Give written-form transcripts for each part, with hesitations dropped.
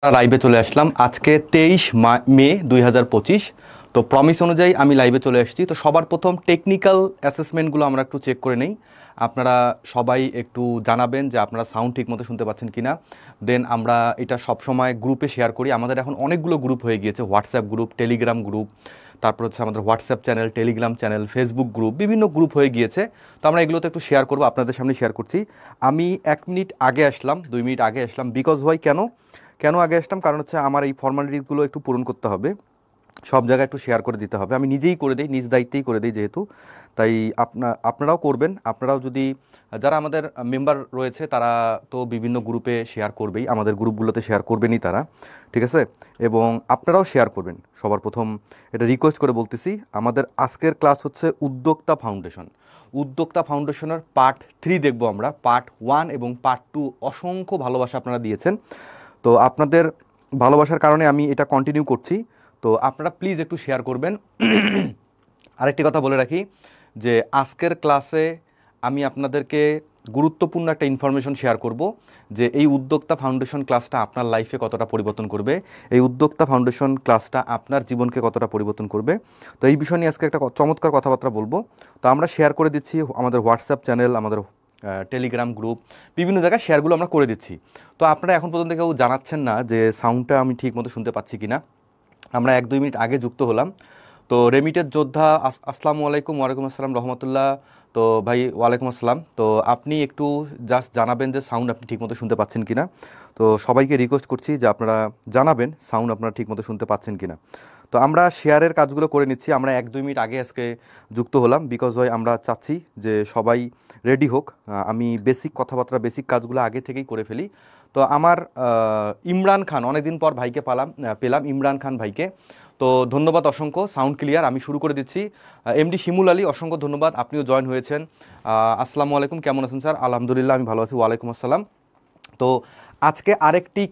লাইভে চলে আসলাম আজকে 23 মে 2025। তো প্রমিস অনুযায়ী আমি লাইভে চলে আসছি। তো সবার প্রথম টেকনিক্যাল অ্যাসেসমেন্টগুলো আমরা একটু চেক করে নেই। আপনারা সবাই একটু জানাবেন যে আপনারা সাউন্ড ঠিক মতো শুনতে পাচ্ছেন কিনা। দেন আমরা এটা সবসময় গ্রুপে শেয়ার করি। আমাদের এখন অনেকগুলো গ্রুপ হয়ে গিয়েছে, হোয়াটসঅ্যাপ গ্রুপ, টেলিগ্রাম গ্রুপ, তারপর হচ্ছে আমাদের WhatsApp channel, Telegram channel, Facebook group, বিভিন্ন গ্রুপ হয়ে গিয়েছে। তো আমরা এগুলোতে একটু শেয়ার করবো, আপনাদের সামনে শেয়ার করছি। আমি 1 মিনিট আগে আসলাম, 2 মিনিট আগে আসলাম। বিকজ ওয়াই, কেন আগে আসলাম, কারণ হচ্ছে আমার এই ফর্মালিটিগুলো একটু পূরণ করতে হবে, সব জায়গায় একটু শেয়ার করে দিতে হবে। আমি নিজেই করে দিই, নিজ দায়িত্বেই করে দিই যেহেতু, তাই আপনারাও করবেন। আপনারাও যদি, যারা আমাদের মেম্বার রয়েছে তারা তো বিভিন্ন গ্রুপে শেয়ার করবেই, আমাদের গ্রুপগুলোতে শেয়ার করবেনই তারা, ঠিক আছে? এবং আপনারাও শেয়ার করবেন। সবার প্রথম এটা রিকোয়েস্ট করে বলতেছি, আমাদের আজকের ক্লাস হচ্ছে উদ্যোক্তা ফাউন্ডেশন। উদ্যোক্তা ফাউন্ডেশনের পার্ট 3 দেখব আমরা। পার্ট 1 এবং পার্ট 2 অসংখ্য ভালোবাসা আপনারা দিয়েছেন, তো আপনাদের ভালোবাসার কারণে আমি এটা কন্টিনিউ করছি। তো আপনারা প্লিজ একটু শেয়ার করবেন। আরেকটি কথা বলে রাখি যে আজকের ক্লাসে আমি আপনাদেরকে গুরুত্বপূর্ণ একটা ইনফরমেশন শেয়ার করব, যে এই উদ্যোক্তা ফাউন্ডেশন ক্লাসটা আপনার লাইফে কতটা পরিবর্তন করবে, এই উদ্যোক্তা ফাউন্ডেশন ক্লাসটা আপনার জীবনকে কতটা পরিবর্তন করবে। তো এই বিষয় নিয়ে আজকে একটা চমৎকার কথাবার্তা বলবো। তো আমরা শেয়ার করে দিচ্ছি আমাদের হোয়াটসঅ্যাপ চ্যানেল, আমাদের টেলিগ্রাম গ্রুপ, বিভিন্ন জায়গায় শেয়ারগুলো আমরা করে দিচ্ছি। তো আপনারা এখন পর্যন্ত কেউ জানাচ্ছেন না যে সাউন্ডটা আমি ঠিক মতো শুনতে পাচ্ছি কি না। আমরা 1-2 মিনিট আগে যুক্ত হলাম। তো রেমিটেড যোদ্ধা, আসসালামু আলাইকুম। ওয়ালাইকুম আসসালাম রহমতুল্লাহ। তো ভাই ওয়ালাইকুম আসসালাম। তো আপনি একটু জাস্ট জানাবেন যে সাউন্ড আপনি ঠিকমতো শুনতে পাচ্ছেন কিনা। তো সবাইকে রিকোয়েস্ট করছি যে আপনারা জানাবেন সাউন্ড আপনারা ঠিকমতো শুনতে পাচ্ছেন কিনা। তো আমরা শেয়ারের কাজগুলো করে নিচ্ছি। আমরা 1-2 মিনিট আগে আজকে যুক্ত হলাম, বিকজ ওই আমরা চাচ্ছি যে সবাই রেডি হোক। আমি বেসিক কথাবার্তা, বেসিক কাজগুলো আগে থেকেই করে ফেলি। তো আমার ইমরান খান, অনেকদিন পর ভাইকে পেলাম ইমরান খান ভাইকে। তো ধন্যবাদ অসংখ্য, সাউন্ড ক্লিয়ার। আমি শুরু করে দিচ্ছি। এমডি শিমুল আলী, অসংখ্য ধন্যবাদ, আপনিও জয়েন হয়েছেন। আসসালামু আলাইকুম, কেমন আছেন স্যার? আলহামদুলিল্লাহ, আমি ভালো আছি। ওয়ালাইকুম আসসালাম। তো আজকে আরেকটি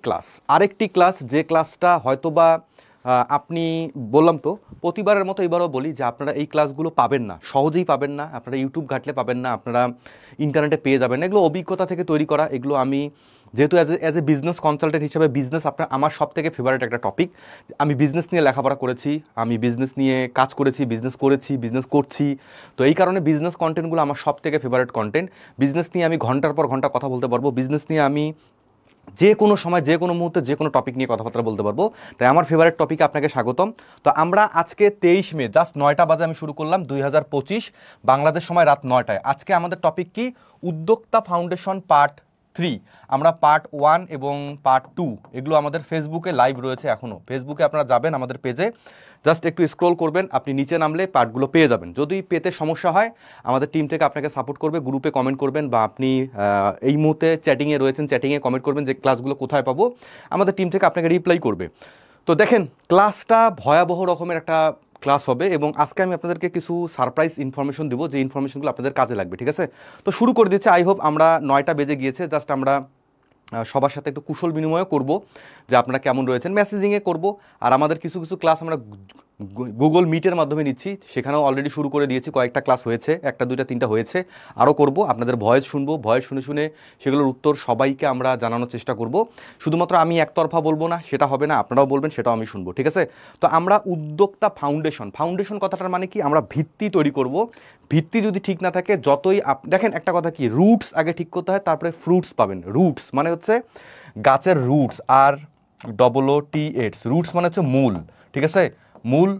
ক্লাস, যে ক্লাসটা হয়তোবা আপনি, বললাম তো প্রতিবারের মতো এবারও বলি যে আপনারা এই ক্লাসগুলো পাবেন না, সহজেই পাবেন না। আপনারা ইউটিউব ঘাটলে পাবেন না, আপনারা ইন্টারনেটে পেয়ে যাবেন না। এগুলো অভিজ্ঞতা থেকে তৈরি করা। এগুলো আমি যেহেতু অ্যাজ এ বিজনেস কনসালটেন্ট হিসেবে, বিজনেস আমার সব থেকে ফেভারিট একটা টপিক। আমি বিজনেস নিয়ে লেখাপড়া করেছি, আমি বিজনেস নিয়ে কাজ করেছি, বিজনেস করছি। তো এই কারণে বিজনেস কন্টেন্টগুলো আমার সব থেকে ফেভারিট কন্টেন্ট। বিজনেস নিয়ে আমি ঘন্টার পর ঘন্টা কথা বলতে পারবো। বিজনেস নিয়ে আমি যে কোনো সময়, যে কোনো মুহূর্তে, যে কোনো টপিক নিয়ে কথাবার্তা বলতে পারবো। তাই আমার ফেভারিট টপিকে আপনাকে স্বাগতম। তো আমরা আজকে 23 মে, জাস্ট 9টা বাজে আমি শুরু করলাম, 2025 বাংলাদেশ সময় রাত 9টায়। আজকে আমাদের টপিক কি? উদ্যোক্তা ফাউন্ডেশন পার্ট 3। আমরা পার্ট 1 এবং পার্ট 2 এগুলো আমাদের ফেসবুকে লাইভ রয়েছে এখনও। ফেসবুকে আপনারা যাবেন আমাদের পেজে, জাস্ট একটু স্ক্রল করবেন, আপনি নিচে নামলে পার্টগুলো পেয়ে যাবেন। যদি পেতে সমস্যা হয়, আমাদের টিম থেকে আপনাকে সাপোর্ট করবে। গ্রুপে কমেন্ট করবেন, বা আপনি এই মুহূর্তে চ্যাটিংয়ে রয়েছেন, চ্যাটিংয়ে কমেন্ট করবেন যে ক্লাসগুলো কোথায় পাবো, আমাদের টিম থেকে আপনাকে রিপ্লাই করবে। তো দেখেন, ক্লাসটা ভয়াবহ রকমের একটা ক্লাস হবে, এবং আজকে আমি আপনাদেরকে কিছু সারপ্রাইজ ইনফরমেশন দেবো, যে ইনফরমেশনগুলো আপনাদের কাজে লাগবে, ঠিক আছে? তো শুরু করে দিচ্ছি। আই হোপ, আমরা 9টা বেজে গিয়েছে, জাস্ট আমরা সবার সাথে একটু কুশল বিনিময় করব যে আপনারা কেমন রয়েছেন, মেসেজিংয়ে করব। আর আমাদের কিছু ক্লাস আমরা গুগল মিটের মাধ্যমে নিচ্ছি, সেখানেও অলরেডি শুরু করে দিয়েছি। কয়েকটা ক্লাস হয়েছে, 1টা 2টা 3টা হয়েছে, আরও করব। আপনাদের ভয়েস শুনবো, ভয়েস শুনে সেগুলোর উত্তর সবাইকে আমরা জানানোর চেষ্টা করব। শুধুমাত্র আমি একতরফা বলবো না, সেটা হবে না, আপনারাও বলবেন, সেটাও আমি শুনবো, ঠিক আছে? তো আমরা উদ্যোক্তা ফাউন্ডেশন কথাটার মানে কি? আমরা ভিত্তি তৈরি করব। ভিত্তি যদি ঠিক না থাকে, যতই দেখেন, একটা কথা কি, রুটস আগে ঠিক করতে হয়, তারপরে ফ্রুটস পাবেন। রুটস মানে হচ্ছে গাছের রুটস, আর OOTS, রুটস মানে হচ্ছে মূল, ঠিক আছে? মূল।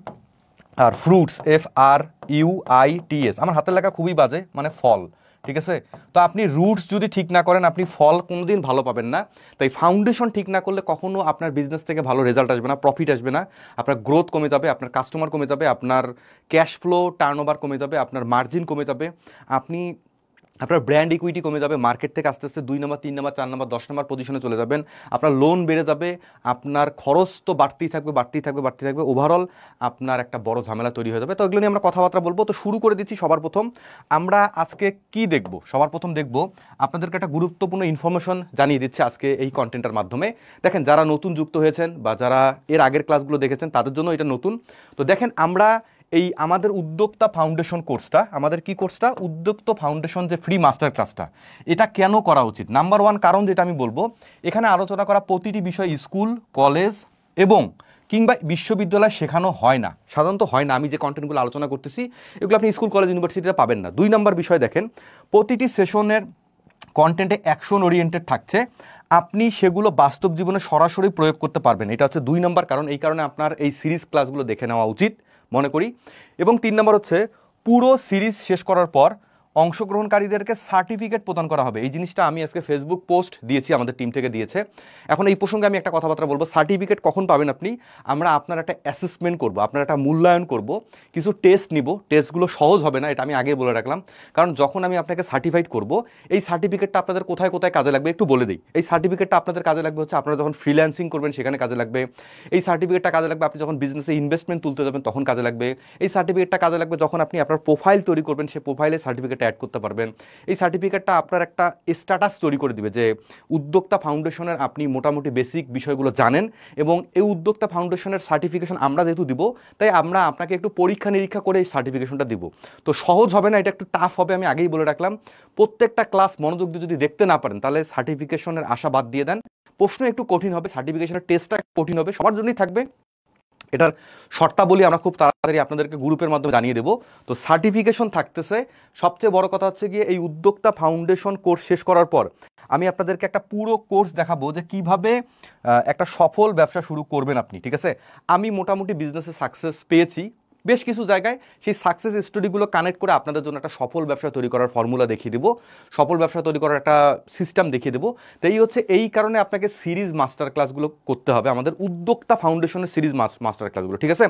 আর ফ্রুটস, FRUITS, আমার হাতের লেখা খুবই বাজে, মানে ফল, ঠিক আছে? তো আপনি রুটস যদি ঠিক না করেন, আপনি ফল কোনোদিন ভালো পাবেন না। তাই ফাউন্ডেশন ঠিক না করলে কখনো আপনার বিজনেস থেকে ভালো রেজাল্ট আসবে না, প্রফিট আসবে না, আপনার গ্রোথ কমে যাবে, আপনার কাস্টমার কমে যাবে, আপনার ক্যাশ ফ্লো টার্নওভার কমে যাবে, আপনার মার্জিন কমে যাবে, আপনার ব্র্যান্ড ইকুইটি কমে যাবে, মার্কেট থেকে আস্তে আস্তে 2 নম্বর, 3 নম্বর, 4 নম্বর, 10 নম্বর পজিশনে চলে যাবেন, আপনার লোন বেড়ে যাবে, আপনার খরচ তো বাড়তেই থাকবে। ওভারঅল আপনার একটা বড় ঝামেলা তৈরি হয়ে যাবে। তো এগুলো নিয়ে আমরা কথাবার্তা বলবো। তো শুরু করে দিচ্ছি। সবার প্রথম আমরা আজকে কি দেখব? সবার প্রথম দেখব, আপনাদেরকে একটা গুরুত্বপূর্ণ ইনফরমেশন জানিয়ে দিচ্ছি আজকে এই কন্টেন্টের মাধ্যমে। দেখেন, যারা নতুন যুক্ত হয়েছেন বা যারা এর আগের ক্লাসগুলো দেখেছেন, তাদের জন্য এটা নতুন। তো দেখেন, আমরা এই আমাদের উদ্যোক্তা ফাউন্ডেশন কোর্সটা, আমাদের কি কোর্সটা, উদ্যোক্তা ফাউন্ডেশন যে ফ্রি মাস্টার ক্লাসটা, এটা কেন করা উচিত? নাম্বার ওয়ান কারণ যেটা আমি বলবো, এখানে আলোচনা করা প্রতিটি বিষয় স্কুল, কলেজ এবং কিংবা বিশ্ববিদ্যালয়ে শেখানো হয় না, সাধারণত হয় না। আমি যে কন্টেন্টগুলো আলোচনা করতেছি এগুলো আপনি স্কুল, কলেজ, ইউনিভার্সিটিতে পাবেন না। 2 নম্বর বিষয় দেখেন, প্রতিটি সেশনের কন্টেন্টে অ্যাকশন ওরিয়েন্টেড থাকছে, আপনি সেগুলো বাস্তব জীবনে সরাসরি প্রয়োগ করতে পারবেন। এটা হচ্ছে 2 নম্বর কারণ, এই কারণে আপনার এই সিরিজ ক্লাসগুলো দেখে নেওয়া উচিত মনে করি। এবং 3 নম্বর হচ্ছে পুরো সিরিজ শেষ করার পর অংশগ্রহণকারীদেরকে সার্টিফিকেট প্রদান করা হবে। এই জিনিসটা আমি আজকে ফেসবুক পোস্ট দিয়েছি, আমাদের টিম থেকে দিয়েছে। এখন এই প্রসঙ্গে আমি একটা কথাবার্তা বলবো, সার্টিফিকেট কখন পাবেন আপনি? আমরা আপনার একটা অ্যাসেসমেন্ট করব, আপনার একটা মূল্যায়ন করব, কিছু টেস্ট নিব। টেস্টগুলো সহজ হবে না, এটা আমি আগে বলে রাখলাম, কারণ যখন আমি আপনাকে সার্টিফাইড করব, এই সার্টিফিকেটটা আপনাদের কোথায় কোথায় কাজে লাগবে একটু বলে দিই। এই সার্টিফিকেটটা আপনাদের কাজে লাগবে হচ্ছে আপনারা যখন ফ্রিল্যান্সিং করবেন সেখানে কাজে লাগবে। এই সার্টিফিকেটটা কাজে লাগবে আপনি যখন বিজনেসে ইনভেস্টমেন্ট তুলতে যাবেন তখন কাজে লাগবে। এই সার্টিফিকেটটা কাজে লাগবে যখন আপনি আপনার প্রোফাইল তৈরি করবেন, সেই প্রোফাইলে সার্টিফিকেট অ্যাড করতে পারবেন। এই সার্টিফিকেটটা আপনার একটা স্ট্যাটাস তৈরি করে দিবে যে উদ্যোক্তা ফাউন্ডেশনের আপনি মোটামুটি বেসিক বিষয়গুলো জানেন, এবং এই উদ্যোক্তা ফাউন্ডেশনের সার্টিফিকেশন আমরা যেহেতু দিব, তাই আমরা আপনাকে একটু পরীক্ষা নিরীক্ষা করে এই সার্টিফিকেশনটা দিব। তো সহজ হবে না, এটা একটু টাফ হবে, আমি আগেই বলে রাখলাম। প্রত্যেকটা ক্লাস মনোযোগ দিয়ে যদি দেখতে না পারেন তাহলে সার্টিফিকেশনের আশা বাদ দিয়ে দেন। প্রশ্ন একটু কঠিন হবে, সার্টিফিকেশনের টেস্টটা কঠিন হবে, সবার জন্যই থাকবে। এটার শর্তাবলী আমরা খুব তাড়াতাড়ি আপনাদেরকে গ্রুপের মাধ্যমে জানিয়ে দেবো। তো সার্টিফিকেশন থাকতেছে, সবচেয়ে বড় কথা হচ্ছে গিয়ে এই উদ্যোক্তা ফাউন্ডেশন কোর্স শেষ করার পর আমি আপনাদেরকে একটা পুরো কোর্স দেখাবো যে কিভাবে একটা সফল ব্যবসা শুরু করবেন আপনি, ঠিক আছে? আমি মোটামুটি বিজনেসে সাকসেস পেয়েছি বেশ কিছু জায়গায়, সেই সাকসেস স্টোরিগুলো কানেক্ট করে আপনাদের জন্য একটা সফল ব্যবসা তৈরি করার ফর্মুলা দেখিয়ে দেবো, সফল ব্যবসা তৈরি করার একটা সিস্টেম দেখিয়ে দেবো। তো এই কারণে আপনাকে সিরিজ মাস্টার ক্লাসগুলো করতে হবে, আমাদের উদ্যোক্তা ফাউন্ডেশনের সিরিজ মাস্টার ক্লাসগুলো, ঠিক আছে?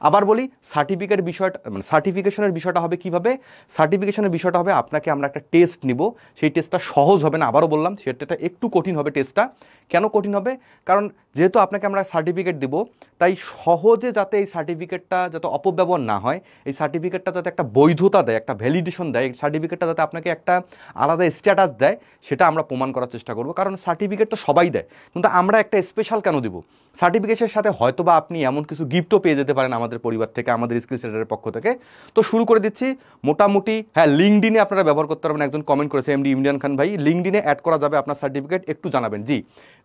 আবার বলি, সার্টিফিকেট বিষয়টা মানে সার্টিফিকেশনের বিষয়টা হবে কিভাবে? সার্টিফিকেশনের বিষয়টা হবে আপনাকে আমরা একটা টেস্ট নিব, সেই টেস্টটা সহজ হবে না, আবারও বললাম সেটা একটু কঠিন হবে। টেস্টটা কেন কঠিন হবে? কারণ যেহেতু আপনাকে আমরা সার্টিফিকেট দিব, তাই সহজে যাতে এই সার্টিফিকেটটা যাতে অপব্যবহার না হয়, এই সার্টিফিকেটটা যাতে একটা বৈধতা দেয়, একটা ভ্যালিডেশন দেয়, এই সার্টিফিকেটটা যাতে আপনাকে একটা আলাদা স্ট্যাটাস দেয়, সেটা আমরা প্রমাণ করার চেষ্টা করব। কারণ সার্টিফিকেট তো সবাই দেয়, কিন্তু আমরা একটা স্পেশাল কেন দিব? সার্টিফিকেটের সাথে হয়তোবা আপনি এমন কিছু গিফটও পেয়ে যেতে পারেন আমাদের পরিবার থেকে, আমাদের স্কিল সেন্টারের পক্ষ থেকে। তো শুরু করে দিচ্ছি মোটামুটি। হ্যাঁ, লিঙ্কডিনে আপনারা ব্যবহার করতে পারবেন, একজন কমেন্ট করেছে এমডি ইমরান খান ভাই, লিঙ্কডিনে অ্যাড করা যাবে আপনার সার্টিফিকেট, একটু জানাবেন। জি,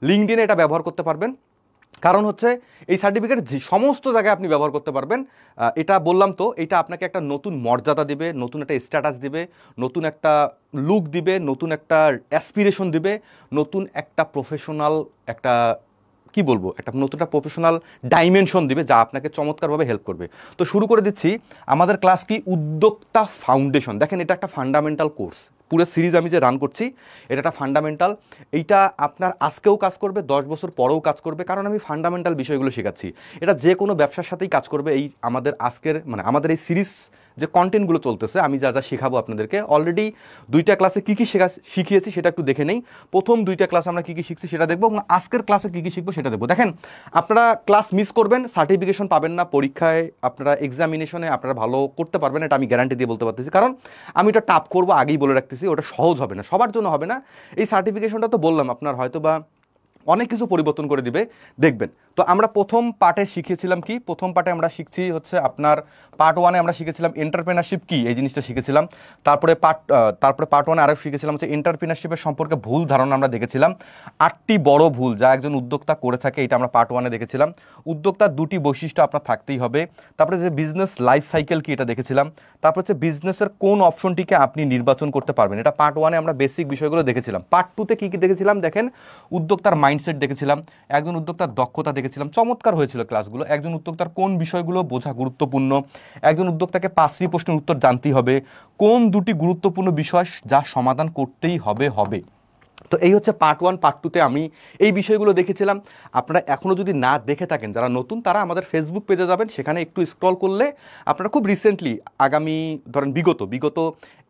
লিঙ্কডিনে এটা ব্যবহার করতে পারবেন, কারণ হচ্ছে এই সার্টিফিকেট সমস্ত জায়গায় আপনি ব্যবহার করতে পারবেন। এটা বললাম তো, এটা আপনাকে একটা নতুন মর্যাদা দিবে, নতুন একটা স্ট্যাটাস দিবে, নতুন একটা লুক দিবে, নতুন একটা অ্যাসপিরেশন দিবে, নতুন একটা প্রফেশনাল একটা কি বলবো, একটা নতুন একটা প্রফেশনাল ডাইমেনশন দিবে, যা আপনাকে চমৎকারভাবে হেল্প করবে। তো শুরু করে দিচ্ছি। আমাদের ক্লাস কি? উদ্যোক্তা ফাউন্ডেশন। দেখেন, এটা একটা ফান্ডামেন্টাল কোর্স, পুরো সিরিজ আমি যে রান করছি এটা একটা ফান্ডামেন্টাল। এইটা আপনার আজকেও কাজ করবে, 10 বছর পরেও কাজ করবে, কারণ আমি ফান্ডামেন্টাল বিষয়গুলো শেখাচ্ছি। এটা যে কোনো ব্যবসার সাথেই কাজ করবে। এই আমাদের আজকের আমাদের এই সিরিজ যে কন্টেন্টগুলো চলতেছে, আমি যা যা শেখাবো আপনাদেরকে, অলরেডি 2টা ক্লাসে কী কী শিখিয়েছি সেটা একটু দেখে নেই। প্রথম 2টা ক্লাস আমরা কী কী শিখছি সেটা দেখবো, এবং আজকের ক্লাসে কী কী শিখবো সেটা দেখবো। দেখেন, আপনারা ক্লাস মিস করবেন, সার্টিফিকেশন পাবেন না, পরীক্ষায় আপনারা এক্সামিনেশনে আপনারা ভালো করতে পারবেন, এটা আমি গ্যারান্টি দিয়ে বলতে পারতেছি। কারণ আমি এটা টাফ করবো, আগেই বলে রাখতেছি, ওটা সহজ হবে না, সবার জন্য হবে না। এই সার্টিফিকেশনটা তো বললাম আপনার হয়তো বা অনেক কিছু পরিবর্তন করে দিবে, দেখবেন। তো আমরা প্রথম পার্টে শিখেছিলাম কি? প্রথম পার্টে আমরা শিখছি হচ্ছে আপনার পার্ট 1-এ আমরা শিখেছিলাম এন্টারপ্রেনারশিপ কি, এই জিনিসটা শিখেছিলাম। তারপরে পার্ট 1-এ আরও শিখেছিলাম হচ্ছে এন্টারপ্রেনারশিপের সম্পর্কে ভুল ধারণা আমরা দেখেছিলাম, 8টি বড় ভুল যা একজন উদ্যোক্তা করে থাকে, এটা আমরা পার্ট 1-এ দেখেছিলাম। উদ্যোক্তার 2টি বৈশিষ্ট্য আপনার থাকতেই হবে। তারপরে যে বিজনেস লাইফ সাইকেল কি, এটা দেখেছিলাম। তারপর হচ্ছে বিজনেসের কোন অপশনটিকে আপনি নির্বাচন করতে পারবেন, এটা পার্ট 1-এ আমরা বেসিক বিষয়গুলো দেখেছিলাম। পার্ট 2-তে কী কী দেখেছিলাম দেখেন, উদ্যোক্তার মাইন্ডসেট দেখেছিলাম, একজন উদ্যোক্তার দক্ষতা দেখেছিলাম, চমৎকার হয়েছিল ক্লাসগুলো। একজন উদ্যোক্তার কোন বিষয়গুলো বোঝা গুরুত্বপূর্ণ, একজন উদ্যোক্তাকে 5টি প্রশ্নের উত্তর জানতেই হবে, কোন 2টি গুরুত্বপূর্ণ বিষয় যা সমাধান করতেই হবে। তো এই হচ্ছে পার্ট 1। পার্ট 2-তে আমি এই বিষয়গুলো দেখেছিলাম। আপনারা এখনও যদি না দেখে থাকেন, যারা নতুন, তারা আমাদের ফেসবুক পেজে যাবেন, সেখানে একটু স্ক্রল করলে আপনারা খুব রিসেন্টলি আগামী ধরেন বিগত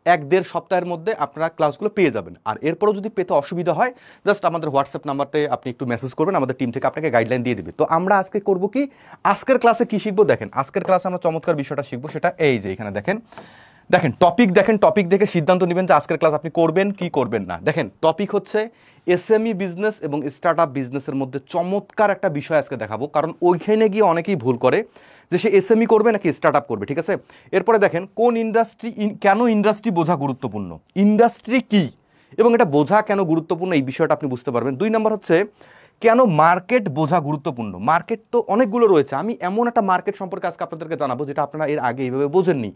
1-1.5 সপ্তাহের মধ্যে আপনারা ক্লাসগুলো পেয়ে যাবেন। আর এরপরও যদি পেতে অসুবিধা হয়, জাস্ট আমাদের হোয়াটসঅ্যাপ নাম্বারতে আপনি একটু মেসেজ করবেন, আমাদের টিম থেকে আপনাকে গাইডলাইন দিয়ে দেবে। তো আমরা আজকে করব কি, আজকের ক্লাসে কি শিখবো দেখেন। আজকের ক্লাসে আমরা চমৎকার বিষয়টা শিখবো, সেটা এই যে এখানে দেখেন টপিক দেখে সিদ্ধান্ত নেবেন যে আজকের ক্লাস আপনি করবেন কি করবেন না। দেখেন, টপিক হচ্ছে এসএমই বিজনেস এবং স্টার্টআপ বিজনেসের মধ্যে চমৎকার একটা বিষয় আজকে দেখাবো, কারণ ওইখানে গিয়ে অনেকেই ভুল করে যে সে এসএমই করবে নাকি স্টার্টআপ করবে, ঠিক আছে। এরপরে দেখেন কোন ইন্ডাস্ট্রি, কেন ইন্ডাস্ট্রি বোঝা গুরুত্বপূর্ণ, ইন্ডাস্ট্রি কি এবং এটা বোঝা কেন গুরুত্বপূর্ণ, এই বিষয়টা আপনি বুঝতে পারবেন। 2 নম্বর হচ্ছে কেন মার্কেট বোঝা গুরুত্বপূর্ণ। মার্কেট তো অনেকগুলো রয়েছে, আমি এমন একটা মার্কেট সম্পর্কে আজকে আপনাদেরকে জানাবো যেটা আপনারা এর আগে এইভাবে বোঝেননি।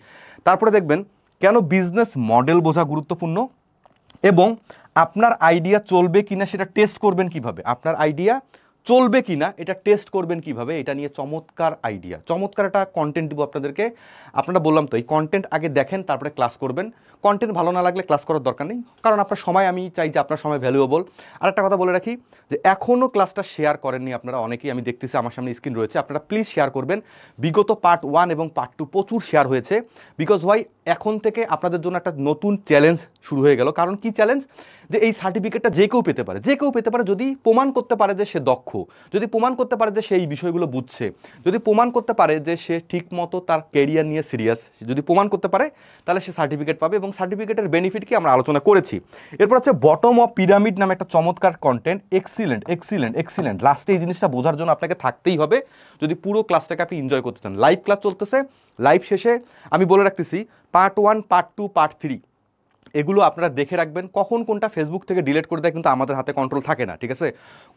তারপরে দেখবেন কেন বিজনেস মডেল বোঝা গুরুত্বপূর্ণ এবং আপনার আইডিয়া চলবে কিনা সেটা টেস্ট করবেন কিভাবে, আপনার আইডিয়া চলবে কিনা এটা টেস্ট করবেন কিভাবে, এটা নিয়ে চমৎকার আইডিয়া, চমৎকার একটা কন্টেন্ট দিব আপনাদেরকে। আপনারা বললাম তো এই কন্টেন্ট আগে দেখেন তারপরে ক্লাস করবেন। কন্টেন্ট ভালো না লাগলে ক্লাস করার দরকার নেই, কারণ আপনার সময়, আমি চাই যে আপনার সময় ভ্যালুয়েবল। আর একটা কথা বলে রাখি যে এখনও ক্লাসটা শেয়ার করেননি আপনারা অনেকেই, আমি দেখতেছি আমার সামনে স্ক্রিন রয়েছে, আপনারা প্লিজ শেয়ার করবেন। বিগত পার্ট 1 এবং পার্ট 2 প্রচুর শেয়ার হয়েছে, বিকজ ওয়াই এখন থেকে আপনাদের জন্য একটা নতুন চ্যালেঞ্জ শুরু হয়ে গেল। কারণ কি চ্যালেঞ্জ, যে এই সার্টিফিকেটটা যে কেউ পেতে পারে, যে কেউ পেতে পারে যদি প্রমাণ করতে পারে যে সে দক্ষ, যদি প্রমাণ করতে পারে যে সে এই বিষয়গুলো বুঝছে, যদি প্রমাণ করতে পারে যে সে ঠিকমতো তার ক্যারিয়ার নিয়ে সিরিয়াস, যদি প্রমাণ করতে পারে তাহলে সে সার্টিফিকেট পাবে। এবং সার্টিফিকেটের বেনিফিট কি আমরা আলোচনা করেছি। এরপর হচ্ছে বটম অফ পিরামিড নামে একটা চমৎকার কন্টেন্ট, এক্সিলেন্ট এক্সিলেন্ট এক্সিলেন্ট। লাস্টে এই জিনিসটা বোঝার জন্য আপনাকে থাকতেই হবে যদি পুরো ক্লাসটাকে আপনি এনজয় করতে চান। লাইভ ক্লাস চলতেছে, লাইভ শেষে আমি বলে রাখতেছি পার্ট 1, পার্ট 2, পার্ট 3 এগুলো আপনারা দেখে রাখবেন। কখন কোনটা ফেসবুক থেকে ডিলিট করে দেয় কিন্তু আমাদের হাতে কন্ট্রোল থাকে না, ঠিক আছে।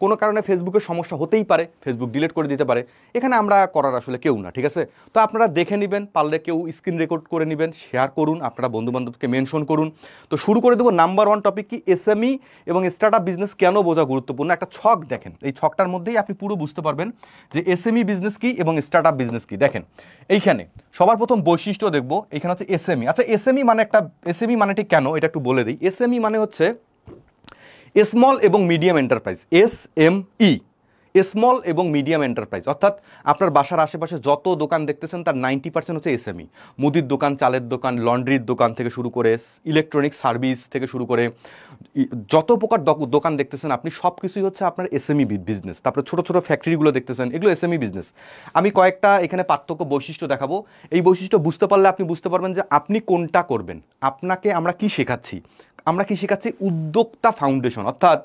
কোনো কারণে ফেসবুকের সমস্যা হতেই পারে, ফেসবুক ডিলিট করে দিতে পারে, এখানে আমরা করার আসলে কেউ না, ঠিক আছে। তো আপনারা দেখে নেবেন, পারলে কেউ স্ক্রিন রেকর্ড করে নেবেন, শেয়ার করুন, আপনারা বন্ধুবান্ধবকে মেনশন করুন। তো শুরু করে দেবো। নাম্বার 1 টপিক কি, এসএমই এবং স্টার্টআপ বিজনেস কেন বোঝা গুরুত্বপূর্ণ। একটা ছক দেখেন, এই ছকটার মধ্যেই আপনি পুরো বুঝতে পারবেন যে এসএমই বিজনেস কি এবং স্টার্টআপ বিজনেস কি। দেখেন এইখানে সবার প্রথম বৈশিষ্ট্য দেখবো, এখানে হচ্ছে এসএমই। আচ্ছা এসএমই মানে একটা, এসএমই মানে ঠিক কেন এটা একটু বলে দিই। এসএমই মানে হচ্ছে স্মল এবং মিডিয়াম এন্টারপ্রাইজ, এসএমই, স্মল এবং মিডিয়াম এন্টারপ্রাইজ। অর্থাৎ আপনার বাসার আশেপাশে যত দোকান দেখতেছেন তার 90% হচ্ছে এসএমই। মুদির দোকান, চালের দোকান, লন্ড্রির দোকান থেকে শুরু করে ইলেকট্রনিক সার্ভিস থেকে শুরু করে যত প্রকার দোকান দেখতেছেন আপনি, সব কিছুই হচ্ছে আপনার এসএমই বিজনেস। তারপরে ছোটো ছোটো ফ্যাক্টরিগুলো দেখতেছেন, এগুলো এসএমই বিজনেস। আমি কয়েকটা এখানে পার্থক্য বৈশিষ্ট্য দেখাবো, এই বৈশিষ্ট্য বুঝতে পারলে আপনি বুঝতে পারবেন যে আপনি কোনটা করবেন। আপনাকে আমরা কি শেখাচ্ছি, আমরা কি শেখাচ্ছি উদ্যোক্তা ফাউন্ডেশন। অর্থাৎ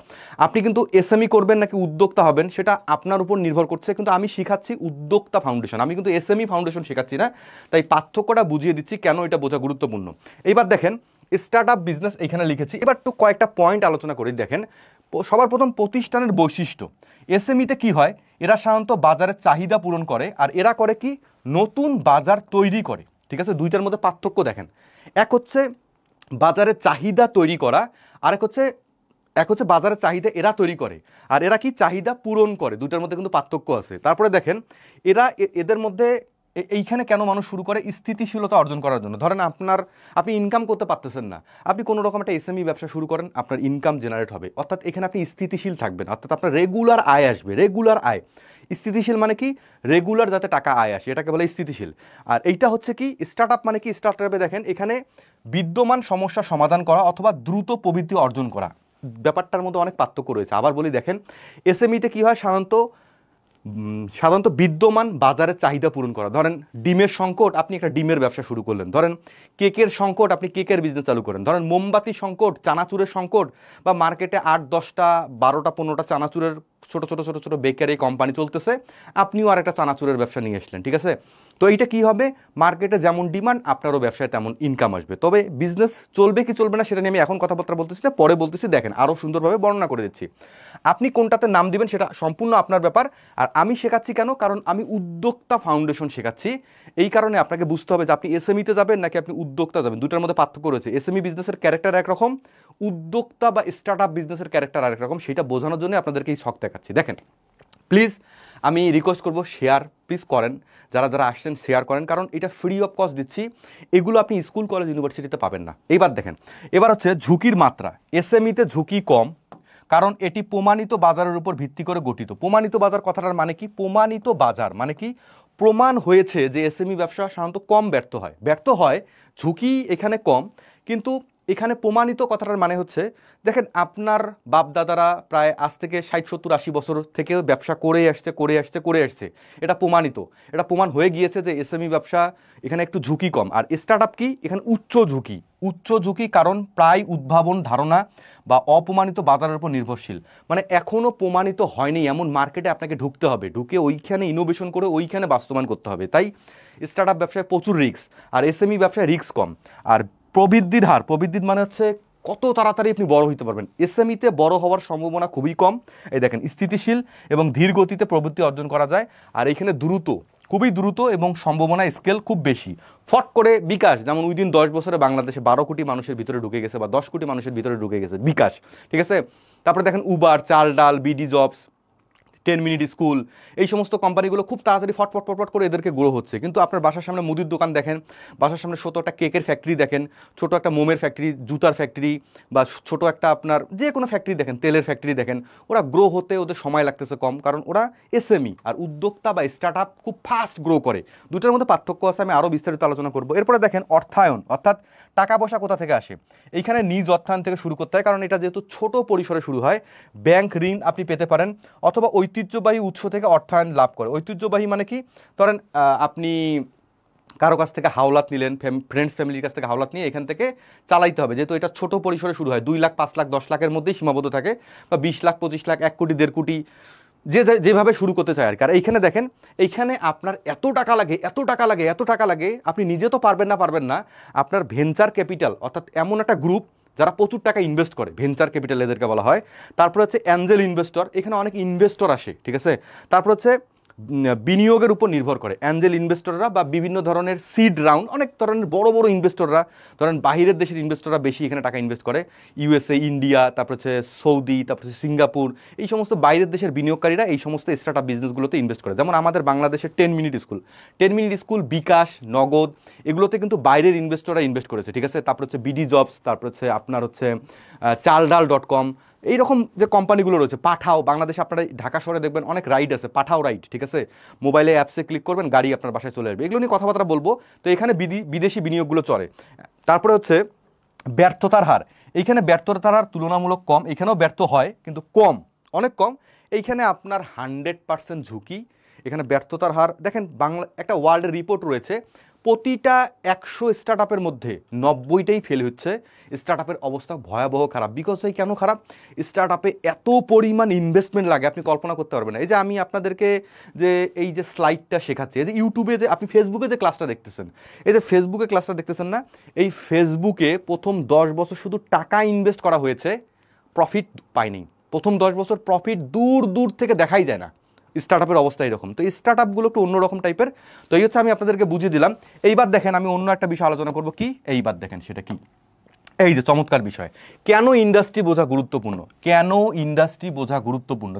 আপনি কিন্তু এসএমই করবেন নাকি উদ্যোক্তা হবেন সেটা আপনার উপর নির্ভর করছে, কিন্তু আমি শেখাচ্ছি উদ্যোক্তা ফাউন্ডেশন, আমি কিন্তু এসএমই ফাউন্ডেশন শেখাচ্ছি না। তাই পার্থক্যটা বুঝিয়ে দিচ্ছি কেন এটা বোঝা গুরুত্বপূর্ণ। এইবার দেখেন স্টার্টআপ বিজনেস এখানে লিখেছি, এবার একটু কয়েকটা পয়েন্ট আলোচনা করি। দেখেন সবার প্রথম প্রতিষ্ঠানের বৈশিষ্ট্য। এসএমইতে কি হয়, এরা সাধারণত বাজারের চাহিদা পূরণ করে, আর এরা করে কি নতুন বাজার তৈরি করে, ঠিক আছে। দুইটার মধ্যে পার্থক্য দেখেন, এক হচ্ছে বাজারের চাহিদা তৈরি করা, আরেক হচ্ছে বাজারের চাহিদা এরা তৈরি করে, আর এরা কি চাহিদা পূরণ করে, দুটার মধ্যে কিন্তু পার্থক্য আছে। তারপরে দেখেন এরা এদের মধ্যে এইখানে কেন মানুষ শুরু করে, স্থিতিশীলতা অর্জন করার জন্য। ধরেন আপনি ইনকাম করতে পারতেছেন না, আপনি কোনো রকম একটা এসএমই ব্যবসা শুরু করেন, আপনার ইনকাম জেনারেট হবে, অর্থাৎ এখানে আপনি স্থিতিশীল থাকবেন, অর্থাৎ আপনার রেগুলার আয় আসবে, রেগুলার আয়। স্থিতিশীল মানে কি, রেগুলার যাতে টাকা আয় আসে, এটাকে বলে স্থিতিশীল। আর এইটা হচ্ছে কি স্টার্টআপ মানে কি, স্টার্টআপে দেখেন এখানে বিদ্যমান সমস্যা সমাধান করা অথবা দ্রুত প্রবৃদ্ধি অর্জন করা, ব্যাপারটার মধ্যে অনেক পার্থক্য রয়েছে। আবার বলি দেখেন এসএমইতে কি হয়, সাধারণত বিদ্যমান বাজারের চাহিদা পূরণ করা। ধরেন ডিমের সংকট, আপনি একটা ডিমের ব্যবসা শুরু করলেন। ধরেন কেকের সংকট, আপনি কেকের বিজনেস চালু করেন। ধরেন মোমবাতি সংকট, চানাচুরের সংকট, বা মার্কেটে 8, 10টা, 12টা, 15টা চানাচুরের ছোট বেকারি কোম্পানি চলতেছে, আপনিও আর একটা চানাচুরের ব্যবসা নিয়ে আসলেন, ঠিক আছে। তো এইটা কি হবে, মার্কেটে যেমন ডিমান্ড আপনারও ব্যবসায় তেমন ইনকাম আসবে। তবে বিজনেস চলবে কি চলবে না সেটা নিয়ে আমি এখন কথাবার্তা বলতেছি না, পরে বলতেছি। দেখেন আরও সুন্দরভাবে বর্ণনা করে দিচ্ছি, আপনি কোনটাতে নাম দিবেন সেটা সম্পূর্ণ আপনার ব্যাপার। আর আমি শেখাচ্ছি কেন, কারণ আমি উদ্যোক্তা ফাউন্ডেশন শেখাচ্ছি, এই কারণে আপনাকে বুঝতে হবে যে আপনি এসএমইতে যাবেন নাকি আপনি উদ্যোক্তা যাবেন, দুটার মধ্যে পার্থক্য রয়েছে। এসএমই বিজনেসের ক্যারেক্টার একরকম, উদ্যোক্তা বা স্টার্টআপ বিজনেসের ক্যারেক্টার আরেক রকম, সেটা বোঝানোর জন্য আপনাদেরকে এই ছক দেখাচ্ছি। দেখেন প্লিজ আমি রিকোয়েস্ট করবো শেয়ার প্লিজ করেন, যারা যারা আসছেন শেয়ার করেন, কারণ এটা ফ্রি অফ কস্ট দিচ্ছি, এগুলো আপনি স্কুল কলেজ ইউনিভার্সিটিতে পাবেন না। এইবার দেখেন, এবার হচ্ছে ঝুঁকির মাত্রা। এসএমইতে ঝুঁকি কম, কারণ এটি প্রমাণিত বাজারের উপর ভিত্তি করে গঠিত। প্রমাণিত বাজার কথাটার মানে কি, প্রমাণিত বাজার মানে কি, প্রমাণ হয়েছে যে এসএমই ব্যবসা সাধারণত কম ব্যর্থ হয়, ঝুঁকি এখানে কম, কিন্তু এখানে প্রমাণিত কথাটার মানে হচ্ছে, দেখেন আপনার বাপদাদারা প্রায় আজ থেকে 60 70 80 বছর থেকে ব্যবসা করে আসছে। এটা প্রমাণিত, এটা প্রমাণ হয়ে গিয়েছে যে এসএমই ব্যবসা এখানে একটু ঝুঁকি কম। আর স্টার্ট আপ কি, এখানে উচ্চ ঝুঁকি, কারণ প্রায় উদ্ভাবন, ধারণা বা অপ্রমাণিত বাজারের উপর নির্ভরশীল। মানে এখনও প্রমাণিত হয়নি এমন মার্কেটে আপনাকে ঢুকতে হবে, ঢুকে ওইখানে ইনোভেশন করে ওইখানে বাস্তবায়ন করতে হবে। তাই স্টার্ট আপ ব্যবসায় প্রচুর রিস্ক, আর এসএমই ব্যবসায় রিস্ক কম। আর প্রবৃদ্ধির হার, প্রবৃদ্ধি মানে হচ্ছে কত তাড়াতাড়ি আপনি বড় হইতে পারবেন। এসএমইতে বড় হওয়ার সম্ভাবনা খুবই কম। এই দেখেন, স্থিতিশীল এবং ধীর গতিতে প্রবৃদ্ধি অর্জন করা যায়। আর এখানে খুবই দ্রুত এবং সম্ভাবনা স্কেল খুব বেশি। ফট করে বিকাশ, যেমন উইদিন 10 বছরে বাংলাদেশে 12 কোটি মানুষের ভিতরে ঢুকে গেছে, বা 10 কোটি মানুষের ভিতরে ঢুকে গেছে বিকাশ, ঠিক আছে। তারপরে দেখেন উবার, চাল ডাল, বিডি জবস, 10 মিনিট স্কুল, এই সমস্ত কোম্পানিগুলো খুব তাড়াতাড়ি ফটফট করে এদেরকে গ্রো হচ্ছে। কিন্তু আপনার বাসার সামনে মুদির দোকান দেখেন, বাসার সামনে ছোটো একটা কেকের ফ্যাক্টরি দেখেন, ছোটো একটা মোমের ফ্যাক্টরি, জুতার ফ্যাক্টরি, বা ছোটো একটা আপনার যে কোনো ফ্যাক্টরি দেখেন, তেলের ফ্যাক্টরি দেখেন, ওরা গ্রো হতে ওদের সময় লাগতেছে কম, কারণ ওরা এসএমই। আর উদ্যোক্তা বা স্টার্ট আপ খুব ফাস্ট গ্রো করে। দুটোর মধ্যে পার্থক্য আছে, আমি আরও বিস্তারিত আলোচনা করবো। এরপরে দেখেন অর্থায়ন, অর্থাৎ টাকা পয়সা কোথা থেকে আসে। এইখানে নিজ অর্থায়ন থেকে শুরু করতে হয়, কারণ এটা যেহেতু ছোট পরিসরে শুরু হয়। ব্যাংক ঋণ আপনি পেতে পারেন, অথবা ঐতিহ্যবাহী উৎস থেকে অর্থায়ন লাভ করে। ঐতিহ্যবাহী মানে কি, ধরেন আপনি কারো কাছ থেকে হাওলাত নিলেন, ফ্রেন্ডস ফ্যামিলির কাছ থেকে হাওলাত নিয়ে এখান থেকে চালাইতে হবে, যেহেতু এটা ছোট পরিসরে শুরু হয়। 2 লাখ 5 লাখ 10 লাখের মধ্যেই সীমাবদ্ধ থাকে, বা 20 লাখ 25 লাখ 1 কোটি 1.5 কোটি, যেভাবে শুরু করতে চায় আর কি। আর এইখানে দেখেন, এইখানে আপনার এত টাকা লাগে, আপনি নিজে তো পারবেন না। আপনার ভেঞ্চার ক্যাপিটাল, অর্থাৎ এমন একটা গ্রুপ যারা প্রচুর টাকা ইনভেস্ট করে, ভেঞ্চার ক্যাপিটাল এদেরকে বলা হয়। তারপর হচ্ছে অ্যাঞ্জেল ইনভেস্টর, এখানে অনেক ইনভেস্টর আসে, ঠিক আছে। তারপর হচ্ছে বিনিয়োগের উপর নির্ভর করে অ্যাঞ্জেল ইনভেস্টররা, বা বিভিন্ন ধরনের সিড রাউন্ড, অনেক ধরনের বড় ইনভেস্টররা, ধরেন বাহিরের দেশের ইনভেস্টররা বেশি এখানে টাকা ইনভেস্ট করে। ইউএসএ, ইন্ডিয়া, তারপর হচ্ছে সৌদি, তারপর হচ্ছে সিঙ্গাপুর, এই সমস্ত বাইরের দেশের বিনিয়োগকারীরা এই সমস্ত স্টার্ট আপ বিজনেসগুলোতে ইনভেস্ট করে। যেমন আমাদের বাংলাদেশের 10 মিনিট স্কুল, বিকাশ, নগদ, এগুলোতে কিন্তু বাইরের ইনভেস্টররা ইনভেস্ট করেছে, ঠিক আছে। তারপর হচ্ছে বিডি জবস, তারপর হচ্ছে আপনার হচ্ছে চালডাল.com, এইরকম যে কোম্পানিগুলো রয়েছে। পাঠাও, বাংলাদেশে আপনারা ঢাকা শহরে দেখবেন অনেক রাইড আছে, পাঠাও রাইড, ঠিক আছে। মোবাইলে অ্যাপসে ক্লিক করবেন, গাড়ি আপনার বাসায় চলে আসবে। এগুলো নিয়ে কথাবার্তা বলবো। তো এখানে বিদেশি বিনিয়োগগুলো চলে। তারপরে হচ্ছে ব্যর্থতার হার, এইখানে ব্যর্থতার হার তুলনামূলক কম। এখানেও ব্যর্থ হয়, কিন্তু কম, অনেক কম। এইখানে আপনার 100% ঝুঁকি। এখানে ব্যর্থতার হার দেখেন, একটা ওয়ার্ল্ডের রিপোর্ট রয়েছে, প্রতিটা 100 স্টার্ট আপের মধ্যে 90টাই ফেল হচ্ছে। স্টার্ট আপের অবস্থা ভয়াবহ খারাপ। বিকজ এই কেন খারাপ, স্টার্ট আপে এত পরিমাণ ইনভেস্টমেন্ট লাগে, আপনি কল্পনা করতে পারবেন না। এই যে আমি আপনাদেরকে যে এই যে স্লাইডটা শেখাচ্ছি, এই যে ইউটিউবে, যে আপনি ফেসবুকে যে ক্লাসটা দেখতেছেন, এই যে ফেসবুকে ক্লাসটা দেখতেছেন না, এই ফেসবুকে প্রথম 10 বছর শুধু টাকা ইনভেস্ট করা হয়েছে, প্রফিট পায়নি। প্রথম 10 বছর প্রফিট দূর থেকে দেখাই যায় না। স্টার্ট আপের অবস্থা এরকম। তো স্টার্ট আপগুলো একটু অন্যরকম টাইপের। তো এই হচ্ছে আমি আপনাদেরকে বুঝিয়ে দিলাম। এইবার দেখেন, আমি অন্য একটা বিষয় আলোচনা করবো। কি, এইবার দেখেন সেটা কি, এই যে চমৎকার বিষয়, কেন ইন্ডাস্ট্রি বোঝা গুরুত্বপূর্ণ।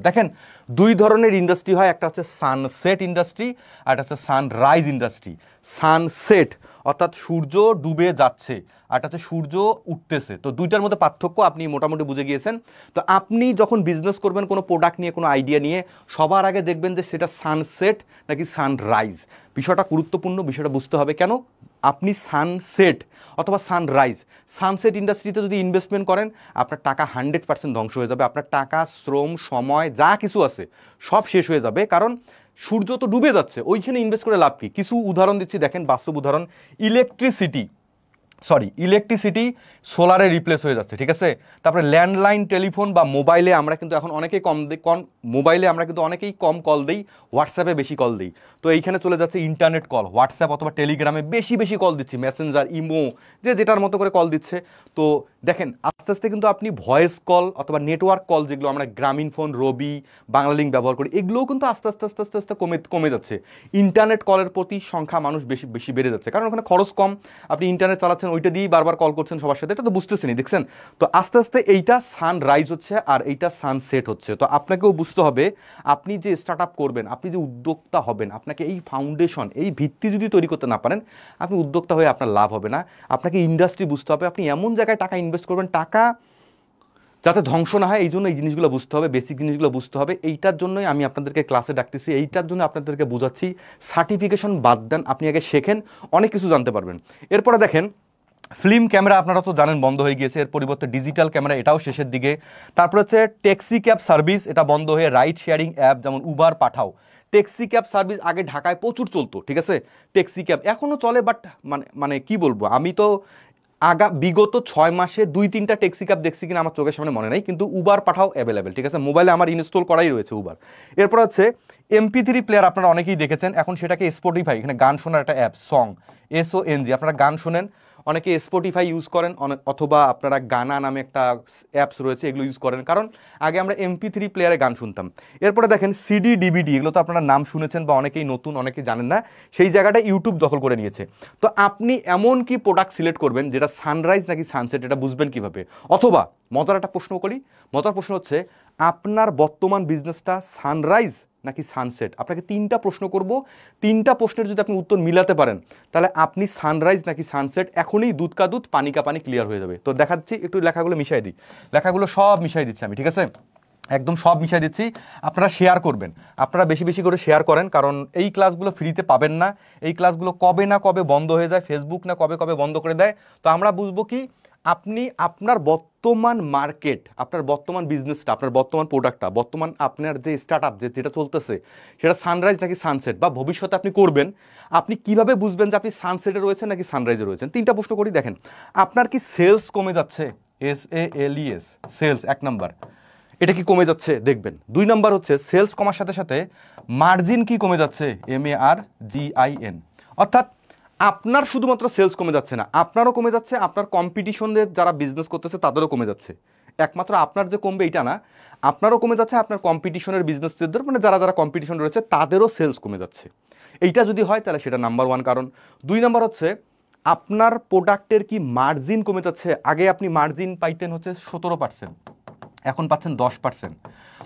দেখেন, 2 ধরনের ইন্ডাস্ট্রি হয়, একটা হচ্ছে সানসেট ইন্ডাস্ট্রি, আর একটা হচ্ছে সানরাইজ ইন্ডাস্ট্রি। সানসেট অর্থাৎ সূর্য ডুবে যাচ্ছে, আর একটা হচ্ছে সূর্য উঠতেছে। তো দুইটার মধ্যে পার্থক্য আপনি মোটামুটি বুঝে গিয়েছেন। তো আপনি যখন বিজনেস করবেন, কোনো প্রোডাক্ট নিয়ে, কোনো আইডিয়া নিয়ে, সবার আগে দেখবেন যে সেটা সানসেট নাকি সানরাইজ। বিষয়টা গুরুত্বপূর্ণ, বিষয়টা বুঝতে হবে। কেন, আপনি সানসেট অথবা সানরাইজ, সানসেট ইন্ডাস্ট্রিতে যদি ইনভেস্টমেন্ট করেন, আপনার টাকা 100% ধ্বংস হয়ে যাবে। আপনার টাকা, শ্রম, সময় যা কিছু আছে সব শেষ হয়ে যাবে, কারণ সূর্য তো ডুবে যাচ্ছে, ওইখানে ইনভেস্ট করে লাভ কি। কিছু উদাহরণ দিচ্ছি, দেখেন বাস্তব উদাহরণ। ইলেকট্রিসিটি সোলারে রিপ্লেস হয়ে যাচ্ছে, ঠিক আছে। তারপরে ল্যান্ডলাইন টেলিফোন বা মোবাইলে আমরা কিন্তু এখন অনেকেই কম কল দিই, হোয়াটসঅ্যাপে বেশি কল দিই। তো এইখানে চলে যাচ্ছে ইন্টারনেট কল, হোয়াটসঅ্যাপ অথবা টেলিগ্রামে বেশি কল দিচ্ছি, মেসেঞ্জার, ইমো, যেটার মতো করে কল দিচ্ছে। তো দেখেন, আস্তে আস্তে কিন্তু আপনি ভয়েস কল অথবা নেটওয়ার্ক কল, যেগুলো আমরা গ্রামীণ ফোন, রবি, বাংলালিংক ব্যবহার করি, এগুলোও কিন্তু আস্তে আস্তে কমে যাচ্ছে। ইন্টারনেট কলের প্রতি সংখ্যা মানুষ বেশি বেড়ে যাচ্ছে, কারণ ওখানে খরচ কম। আপনি ইন্টারনেট চালাচ্ছেন, ওইটা দিয়েই বারবার কল করছেন সবার সাথে, এটা তো বুঝতেছেনই, দেখছেন। তো আস্তে আস্তে এইটা সানরাইজ হচ্ছে, আর এইটা সানসেট হচ্ছে। তো আপনাকেও বুঝতে হবে, আপনি যে স্টার্ট আপ করবেন, আপনি যে উদ্যোক্তা হবেন, আপনাকে এই ফাউন্ডেশন, এই ভিত্তি যদি তৈরি করতে না পারেন, আপনি উদ্যোক্তা হয়ে আপনার লাভ হবে না। আপনাকে ইন্ডাস্ট্রি বুঝতে হবে, আপনি এমন জায়গায় টাকা ইনভেস্ট করবেন, টাকা যাতে ধ্বংস না হয়, এই জন্য এই জিনিসগুলো বুঝতে হবে, বেসিক জিনিসগুলো বুঝতে হবে। এইটার জন্যই আমি আপনাদেরকে ক্লাসে ডাকতেছি, এইটার জন্য আপনাদেরকে বোঝাচ্ছি। সার্টিফিকেশন বাদ দেন, আপনি আগে শেখেন, অনেক কিছু জানতে পারবেন। এরপরে দেখেন, ফিল্ম ক্যামেরা আপনারা তো জানেন বন্ধ হয়ে গিয়েছে, এর পরিবর্তে ডিজিটাল ক্যামেরা, এটাও শেষের দিকে। তারপর হচ্ছে ট্যাক্সি ক্যাব সার্ভিস, এটা বন্ধ হয়ে রাইড শেয়ারিং অ্যাপ যেমন উবার পাঠাও। ট্যাক্সি ক্যাব সার্ভিস আগে ঢাকায় প্রচুর চলতো, ঠিক আছে, ট্যাক্সি ক্যাব এখনও চলে, বাট মানে কি বলবো, আমি তো বিগত 6 মাসে 2-3টা ট্যাক্সি ক্যাব দেখছি কিনা আমার চোখের সামনে মনে নাই, কিন্তু উবার পাঠাও অ্যাভেলেবেল, ঠিক আছে, মোবাইলে আমার ইনস্টল করাই রয়েছে উবার। এরপর হচ্ছে MP3 প্লেয়ার, আপনারা অনেকেই দেখেছেন, এখন সেটাকে স্পটিফাই, এখানে গান শোনার একটা অ্যাপ সং, SONG, আপনারা গান শোনেন, অনেকে স্পটিফাই ইউজ করেন, অথবা আপনারা গানা নামে একটা অ্যাপস রয়েছে, এগুলো ইউজ করেন, কারণ আগে আমরা MP3 প্লেয়ারে গান শুনতাম। এরপরে দেখেন CD DVD, এগুলো তো আপনারা নাম শুনেছেন বা অনেকেই নতুন, অনেকেই জানেন না, সেই জায়গাটা ইউটিউব দখল করে নিয়েছে। তো আপনি এমন কি প্রোডাক্ট সিলেক্ট করবেন যেটা সানরাইজ নাকি সানসেট, এটা বুঝবেন কিভাবে? অথবা মজার একটা প্রশ্ন করি, মজার প্রশ্ন হচ্ছে আপনার বর্তমান বিজনেসটা সানরাইজ নাকি সানসেট? আপনাকে 3টা প্রশ্ন করব, 3টা প্রশ্নের যদি আপনি উত্তর মিলাতে পারেন তাহলে আপনি সানরাইজ নাকি সানসেট এখনই দুধ কা দুধ পানি কা পানি ক্লিয়ার হয়ে যাবে। তো দেখাচ্ছি, একটু লেখাগুলো মিশাই দিই, লেখাগুলো সব মিশাই দিচ্ছি আমি, ঠিক আছে, একদম সব মিশাই দিচ্ছি। আপনারা শেয়ার করবেন, আপনারা বেশি বেশি করে শেয়ার করেন, কারণ এই ক্লাসগুলো ফ্রিতে পাবেন না, এই ক্লাসগুলো কবে না কবে বন্ধ হয়ে যায়, ফেসবুক না কবে কবে বন্ধ করে দেয়। তো আমরা বুঝবো কি আপনি আপনার বর্তমান মার্কেট, আপনার বর্তমান বিজনেসটা, আপনার বর্তমান প্রোডাক্টটা, বর্তমান আপনার যে স্টার্ট আপ যেটা চলতেছে সেটা সানরাইজ নাকি সানসেট, বা ভবিষ্যতে আপনি করবেন, আপনি কিভাবে বুঝবেন যে আপনি সানসেটে রয়েছেন নাকি সানরাইজে রয়েছেন? 3টা প্রশ্ন করি, দেখেন, আপনার কি সেলস কমে যাচ্ছে? SALES, সেলস 1 নাম্বার, এটা কি কমে যাচ্ছে দেখবেন। 2 নাম্বার হচ্ছে সেলস কমার সাথে সাথে মার্জিন কি কমে যাচ্ছে? MARGIN, অর্থাৎ আপনার শুধুমাত্র সেলস কমে যাচ্ছে না, আপনারও কমে যাচ্ছে, আপনার কম্পিটিশনের যারা বিজনেস করতেছে তাদেরও কমে যাচ্ছে। একমাত্র আপনার যে কমবে এটা না, আপনারও কমে যাচ্ছে, আপনার কম্পিটিশনের বিজনেসদের মানে যারা যারা কম্পিটিশন রয়েছে তাদেরও সেলস কমে যাচ্ছে। এইটা যদি হয় তাহলে সেটা নাম্বার 1 কারণ। 2 নাম্বার হচ্ছে আপনার প্রোডাক্টের কি মার্জিন কমে যাচ্ছে। আগে আপনি মার্জিন পাইতেন হচ্ছে 17%, এখন পাচ্ছেন 10%।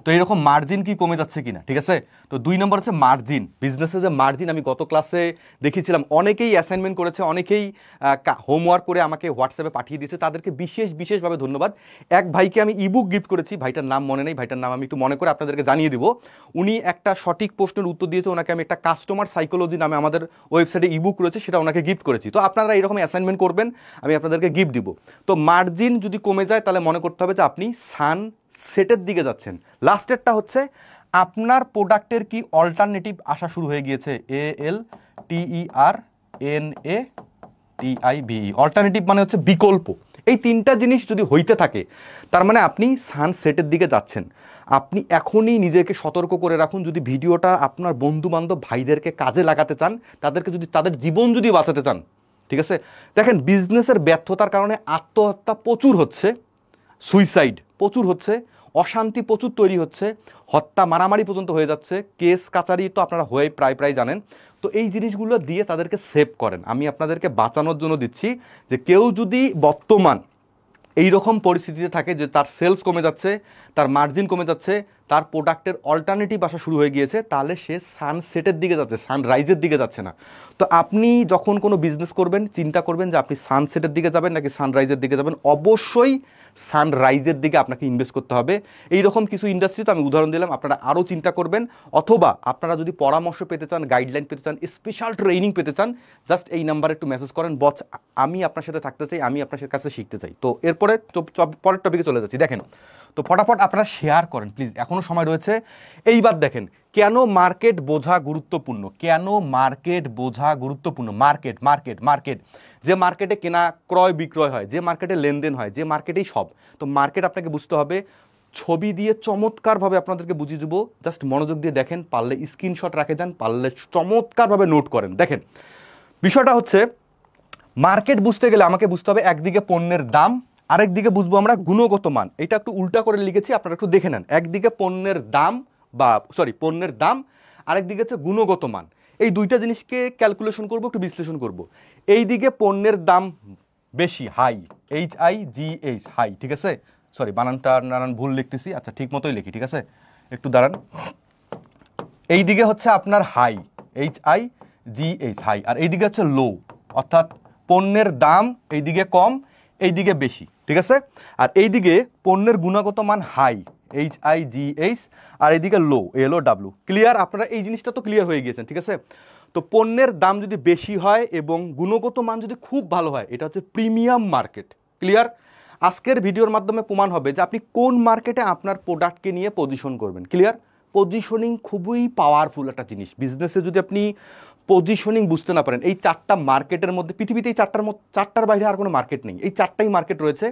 তো এরকম মার্জিন কি কমে যাচ্ছে কিনা, ঠিক আছে। তো 2 নম্বর হচ্ছে মার্জিন, বিজনেসে যে মার্জিন, আমি গত ক্লাসে দেখিয়েছিলাম, অনেকেই অ্যাসাইনমেন্ট করেছে, অনেকেই হোমওয়ার্ক করে আমাকে হোয়াটসঅ্যাপে পাঠিয়ে দিয়েছে, তাদেরকে বিশেষভাবে ধন্যবাদ। এক ভাইকে আমি ইবুক গিফট করেছি, ভাইটার নাম মনে নেই, ভাইটার নাম আমি একটু মনে করে আপনাদেরকে জানিয়ে দিব। উনি একটা সঠিক প্রশ্নের উত্তর দিয়েছে, ওনাকে আমি একটা কাস্টমার সাইকোলজি নামে আমাদের ওয়েবসাইটে ইবুক রয়েছে, সেটা ওনাকে গিফট করেছি। তো আপনারা এরকম অ্যাসাইনমেন্ট করবেন, আমি আপনাদেরকে গিফট দিব। তো মার্জিন যদি কমে যায় তাহলে মনে করতে হবে যে আপনি সানসেটের দিকে যাচ্ছেন। লাস্টেরটা হচ্ছে আপনার প্রোডাক্টের কি অল্টারনেটিভ আসা শুরু হয়ে গিয়েছে। ALTERNATIVE, অল্টারনেটিভ মানে হচ্ছে বিকল্প। এই 3টা জিনিস যদি হইতে থাকে তার মানে আপনি সানসেটের দিকে যাচ্ছেন। আপনি এখনই নিজেকে সতর্ক করে রাখুন, যদি ভিডিওটা আপনার বন্ধু বান্ধব ভাইদেরকে কাজে লাগাতে চান, তাদেরকে যদি তাদের জীবন যদি বাঁচাতে চান, ঠিক আছে। দেখেন, বিজনেসের ব্যর্থতার কারণে আত্মহত্যা প্রচুর হচ্ছে, সুইসাইড প্রচুর হচ্ছে, অশান্তি প্রচুর তৈরি হচ্ছে, হত্যা মারামারি পর্যন্ত হয়ে যাচ্ছে, কেস কাচারি তো আপনারা হয়ে প্রায় জানেন। তো এই জিনিসগুলো দিয়ে তাদেরকে সেভ করেন। আমি আপনাদেরকে বাঁচানোর জন্য দিচ্ছি যে কেউ যদি বর্তমান এই রকম পরিস্থিতিতে থাকে যে তার সেলস কমে যাচ্ছে, তার মার্জিন কমে যাচ্ছে, তার প্রোডাক্টের অল্টারনেটিভ আসা শুরু হয়ে গিয়েছে, তাহলে সে সানসেটের দিকে যাচ্ছে, সানরাইজের দিকে যাচ্ছে না। তো আপনি যখন কোনো বিজনেস করবেন চিন্তা করবেন যে আপনি সানসেটের দিকে যাবেন নাকি সানরাইজের দিকে যাবেন। অবশ্যই সানরাইজের দিকে আপনাকে ইনভেস্ট করতে হবে। এই রকম কিছু ইন্ডাস্ট্রি তো আমি উদাহরণ দিলাম, আপনারা আরও চিন্তা করবেন। অথবা আপনারা যদি পরামর্শ পেতে চান, গাইডলাইন পেতে চান, স্পেশাল ট্রেনিং পেতে চান, জাস্ট এই নাম্বারে একটু মেসেজ করেন, বস আমি আপনার সাথে থাকতে চাই, আমি আপনার কাছে শিখতে চাই। তো এরপরে পরের টপিকে চলে যাচ্ছি। দেখেন, তো ফটাফট আপনারা শেয়ার করেন প্লিজ, এখনও সময় রয়েছে। এইবার দেখেন, কেন মার্কেট বোঝা গুরুত্বপূর্ণ, কেন মার্কেট বোঝা গুরুত্বপূর্ণ। মার্কেট মার্কেট মার্কেট যে মার্কেটে কেনা ক্রয় বিক্রয় হয়, যে মার্কেটে লেনদেন হয়, যে মার্কেটেই সব। তো মার্কেট আপনাকে বুঝতে হবে, ছবি দিয়ে চমৎকারভাবে আপনাদেরকে বুঝিয়ে দেবো, জাস্ট মনোযোগ দিয়ে দেখেন, পারলে স্ক্রিনশট রাখে দেন, পারলে চমৎকারভাবে নোট করেন। দেখেন, বিষয়টা হচ্ছে মার্কেট বুঝতে গেলে আমাকে বুঝতে হবে একদিকে পণ্যের দাম, আরেক দিকে বুঝবো আমরা গুণগত মান। এটা একটু উল্টা করে লিখেছি, আপনারা একটু দেখে নেন। একদিকে পণ্যের দাম পণ্যের দাম, আরেক দিকে হচ্ছে গুণগত মান। এই 2টা জিনিসকে ক্যালকুলেশন করব, একটু বিশ্লেষণ করব। এই দিকে পণ্যের দাম বেশি, হাই, HIGH, হাই, ঠিক আছে। সরি, নানান ভুল লিখতেছি, আচ্ছা ঠিক মতোই লিখি, ঠিক আছে, একটু দাঁড়ান। এই দিকে হচ্ছে আপনার হাই, HIGH, হাই, আর এই দিকে হচ্ছে লো, অর্থাৎ পণ্যের দাম এই দিকে কম, এই দিকে বেশি, ঠিক আছে। আর এই দিকে পণ্যের গুণগত মান হাই, HIGH, আর এদিকে লো, LOW। ক্লিয়ার? আপনারা এই জিনিসটা তো ক্লিয়ার হয়ে গিয়েছেন, ঠিক আছে? তো পণ্যের দাম যদি বেশি হয় এবং গুণগত মান যদি খুব ভালো হয়, এটা হচ্ছে প্রিমিয়াম মার্কেট। ক্লিয়ার? আজকের ভিডিওর মাধ্যমে প্রমাণ হবে যে আপনি কোন মার্কেটে আপনার প্রোডাক্টকে নিয়ে পজিশন করবেন। ক্লিয়ার? পজিশনিং খুবই পাওয়ারফুল একটা জিনিস। বিজনেসে যদি আপনি পজিশনিং বুঝতে না পারেন, এই চারটা মার্কেটের মধ্যে, পৃথিবীতে এই চারটার বাইরে আর কোনো মার্কেট নেই, এই চারটাই মার্কেট রয়েছে।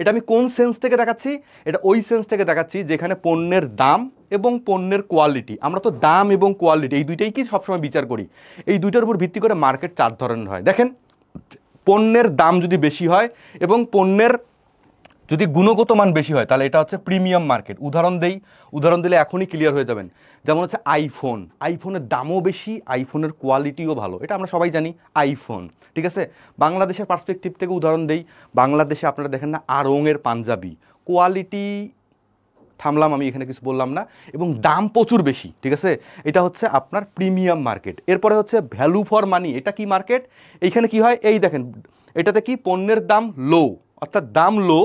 এটা আমি কোন সেন্স থেকে দেখাচ্ছি? এটা ওই সেন্স থেকে দেখাচ্ছি যেখানে পণ্যের দাম এবং পণ্যের কোয়ালিটি, আমরা তো দাম এবং কোয়ালিটি এই দুইটাই কি সবসময় বিচার করি, এই দুইটার উপর ভিত্তি করে মার্কেট চার ধরনের হয়। দেখেন, পণ্যের দাম যদি বেশি হয় এবং পণ্যের যদি গুণগত মান বেশি হয়, তাহলে এটা হচ্ছে প্রিমিয়াম মার্কেট। উদাহরণ দিলে এখনই ক্লিয়ার হয়ে যাবেন। যেমন হচ্ছে আইফোনের দামও বেশি, আইফোনের কোয়ালিটিও ভালো, এটা আমরা সবাই জানি। আইফোন, ঠিক আছে? বাংলাদেশের পার্সপেক্টিভ থেকে উদাহরণ দেই, বাংলাদেশে আপনারা দেখেন না আড়ংয়ের পাঞ্জাবি, কোয়ালিটি থামলাম, আমি এখানে কিছু বললাম না, এবং দাম প্রচুর বেশি, ঠিক আছে? এটা হচ্ছে আপনার প্রিমিয়াম মার্কেট। এরপরে হচ্ছে ভ্যালু ফর মানি। এটা কি মার্কেট? এইখানে কি হয়, এই দেখেন, এটাতে কি পণ্যের দাম লো, অর্থাৎ দাম লো